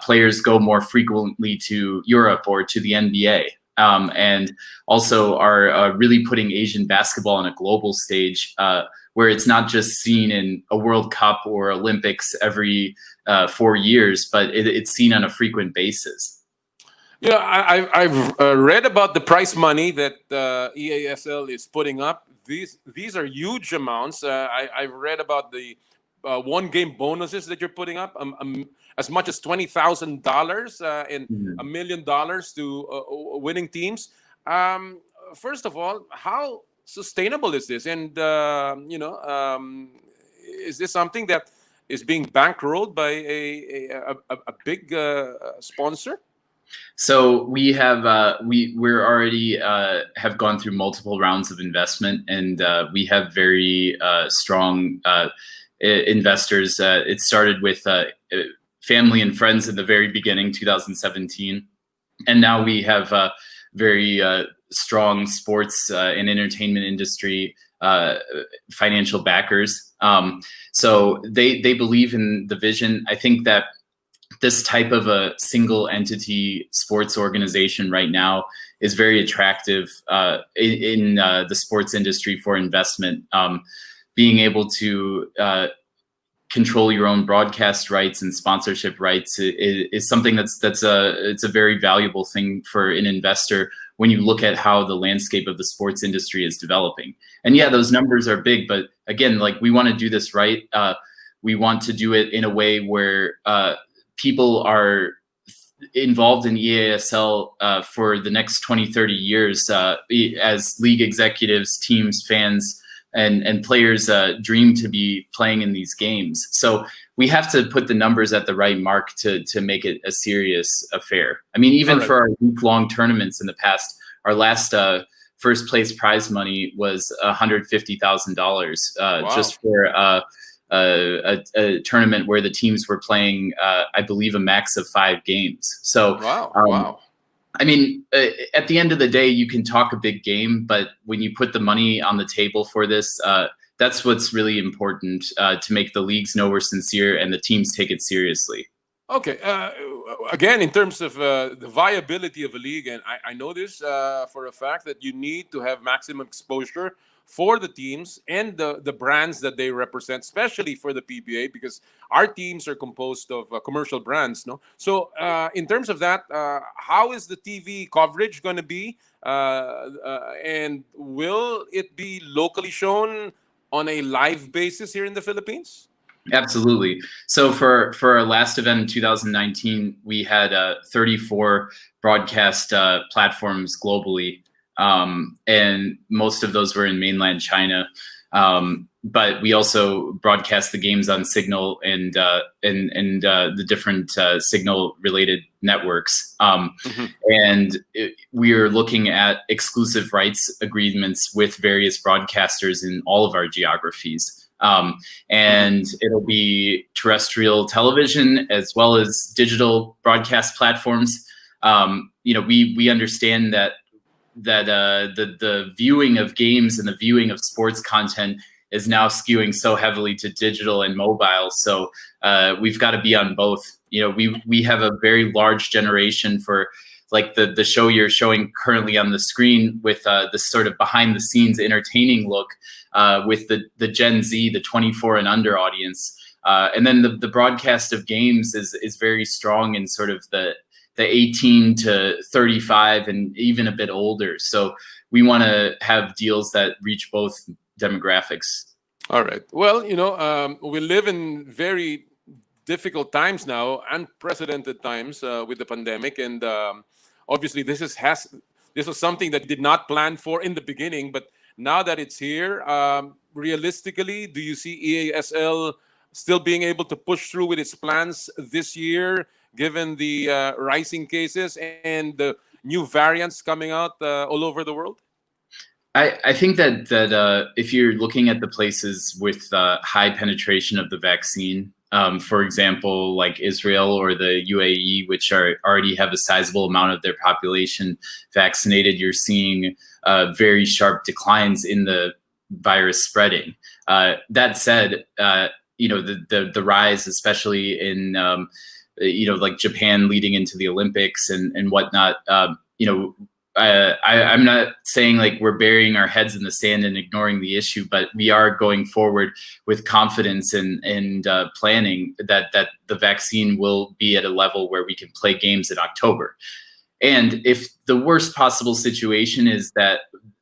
players go more frequently to Europe or to the NBA. And also are really putting Asian basketball on a global stage where it's not just seen in a World Cup or Olympics every 4 years, but it's seen on a frequent basis. I've read about the prize money that EASL is putting up. These are huge amounts. I've read about the one-game bonuses that you're putting up, as much as $20,000 and $1 million to winning teams. First of all, how sustainable is this? And is this something that is being bankrolled by a big sponsor? So we have we're already have gone through multiple rounds of investment, and we have very strong investors. It started with family and friends in the very beginning, 2017, and now we have very strong sports and entertainment industry financial backers. So they believe in the vision. I think that this type of a single entity sports organization right now is very attractive in the sports industry for investment. Being able to control your own broadcast rights and sponsorship rights is something it's a very valuable thing for an investor when you look at how the landscape of the sports industry is developing. And yeah, those numbers are big, but again, like, we want to do this right. We want to do it in a way where people are involved in EASL for the next 20, 30 years as league executives, teams, fans, and players dream to be playing in these games. So we have to put the numbers at the right mark to make it a serious affair. I mean, even for our week-long tournaments in the past, our last first place prize money was $150,000 just for a tournament where the teams were playing, I believe, a max of 5 games. So, wow. I mean, at the end of the day, you can talk a big game, but when you put the money on the table for this, That's what's really important to make the leagues know we're sincere and the teams take it seriously. Okay. Again, in terms of the viability of a league, and I know this for a fact that you need to have maximum exposure for the teams and the brands that they represent, especially for the PBA, because our teams are composed of commercial brands. No, so in terms of that, how is the TV coverage going to be, and will it be locally shown on a live basis here in the Philippines? Absolutely. So for our last event in 2019, we had 34 broadcast platforms globally, and most of those were in mainland China. But we also broadcast the games on Signal and the different Signal-related networks. And we are looking at exclusive rights agreements with various broadcasters in all of our geographies. And it'll be terrestrial television as well as digital broadcast platforms. We understand that the viewing of games and the viewing of sports content is now skewing so heavily to digital and mobile. So we've got to be on both. We have a very large generation for like the show you're showing currently on the screen with this sort of behind the scenes entertaining look with the Gen Z, the 24 and under audience. And then the broadcast of games is very strong in sort of the 18 to 35 and even a bit older. So we want to have deals that reach both demographics. All right. Well, we live in very difficult times now, unprecedented times with the pandemic, and obviously this was something that did not plan for in the beginning, but now that it's here, realistically, do you see EASL still being able to push through with its plans this year, given the rising cases and the new variants coming out all over the world? I think that if you're looking at the places with high penetration of the vaccine, for example, like Israel or the UAE, which already have a sizable amount of their population vaccinated, you're seeing very sharp declines in the virus spreading. That said, the rise, especially in like Japan leading into the Olympics and whatnot, I'm not saying like we're burying our heads in the sand and ignoring the issue, but we are going forward with confidence and planning that the vaccine will be at a level where we can play games in October. And if the worst possible situation is that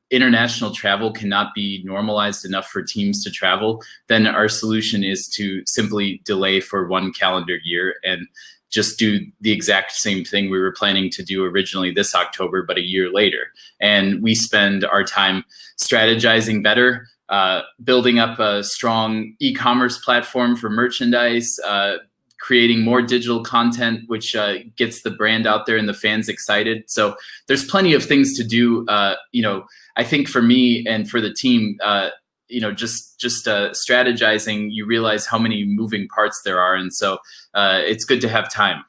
international travel cannot be normalized enough for teams to travel, then our solution is to simply delay for 1 calendar year and just do the exact same thing we were planning to do originally this October, but a year later. And we spend our time strategizing better, building up a strong e-commerce platform for merchandise, creating more digital content, which gets the brand out there and the fans excited. So there's plenty of things to do. I think for me and for the team, just strategizing, you realize how many moving parts there are. And so it's good to have time.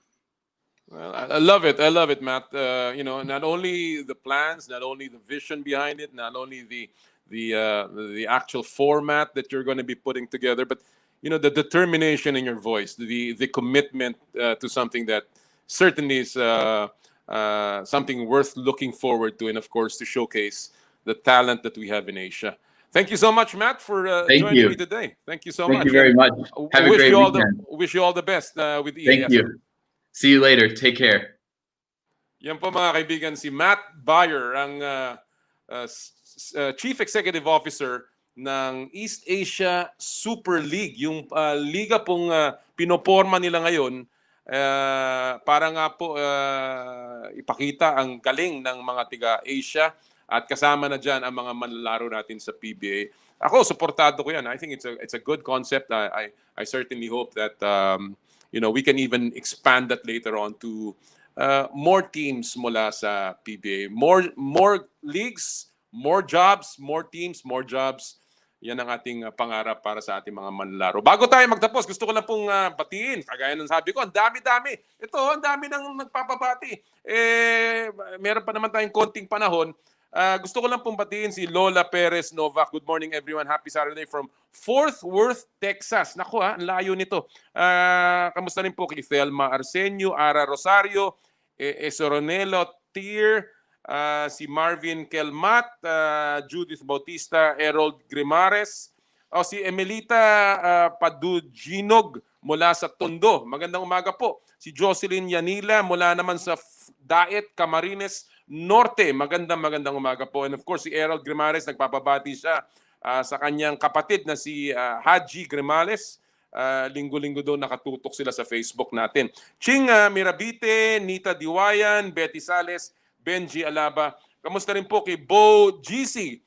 Well, I love it. I love it, Matt. Not only the plans, not only the vision behind it, not only the actual format that you're going to be putting together, but the determination in your voice, the commitment to something that certainly is something worth looking forward to, and of course to showcase the talent that we have in Asia. Thank you so much, Matt, for joining me today. Thank you so much. Thank you very much. Have a great weekend. Wish you all the best with EASL. Thank you. See you later. Take care. Yan po mga kaibigan, si Matt Bayer, ang Chief Executive Officer ng East Asia Super League, yung liga pong pinoporma nila ngayon para nga po ipakita ang galing ng mga tiga-Asia. At kasama na dyan ang mga manlalaro natin sa PBA. Ako, supportado ko yan. I think it's a good concept. I certainly hope that we can even expand that later on to more teams mula sa PBA. More leagues, more jobs, more teams, more jobs. Yan ang ating pangarap para sa ating mga manlalaro. Bago tayo magtapos, gusto ko lang pong batiin. Kagaya ng sabi ko, ang dami-dami. Ito, ang dami nang nagpapabati. Meron pa naman tayong konting panahon. Gusto ko lang pong batiin si Lola Perez Novak. Good morning everyone. Happy Saturday from Fort Worth, Texas. Naku ang layo nito. Kamusta rin po kay Thelma Arsenio, Ara Rosario, Esoronelo Tier, si Marvin Kelmat, Judith Bautista, Harold Grimares, si Emelita Paduginog mula sa Tondo. Magandang umaga po. Si Jocelyn Yanila mula naman sa Daet, Camarines Norte. Magandang umaga po. And of course, si Harold Grimares, nagpapabati siya sa kanyang kapatid na si Haji Grimares. Linggo-linggo daw nakatutok sila sa Facebook natin. Ching Mirabite, Nita Diwayan, Betty Sales, Benji Alaba. Kamusta rin po kay Bo GC?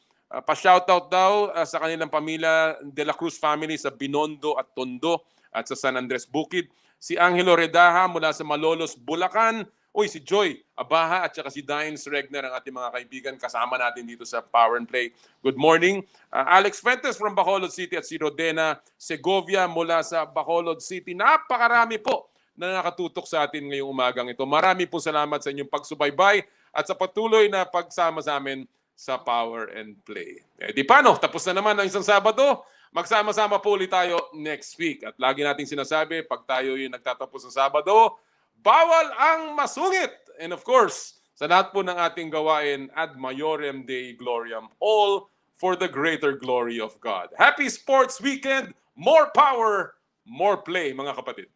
Pa-shoutout daw sa kanilang pamilya De La Cruz family sa Binondo at Tondo at sa San Andres Bukid. Si Angelo Redaha mula sa Malolos, Bulacan. Uy, si Joy Abaha at saka si Dines Regner, ang ating mga kaibigan, kasama natin dito sa Power and Play. Good morning. Alex Fuentes from Bacolod City at si Rodena Segovia mula sa Bacolod City. Napakarami po na nakatutok sa atin ngayong umagang ito. Marami po salamat sa inyong pagsubaybay at sa patuloy na pagsama sa amin sa Power and Play. Di paano? Tapos na naman ang isang Sabado. Magsama-sama po ulit tayo next week. At lagi nating sinasabi, pag tayo yung nagtatapos ng Sabado, bawal ang masungit. And of course, sa lahat po ng ating gawain, ad maiorem Dei gloriam, all for the greater glory of God. Happy Sports Weekend! More power, more play, mga kapatid.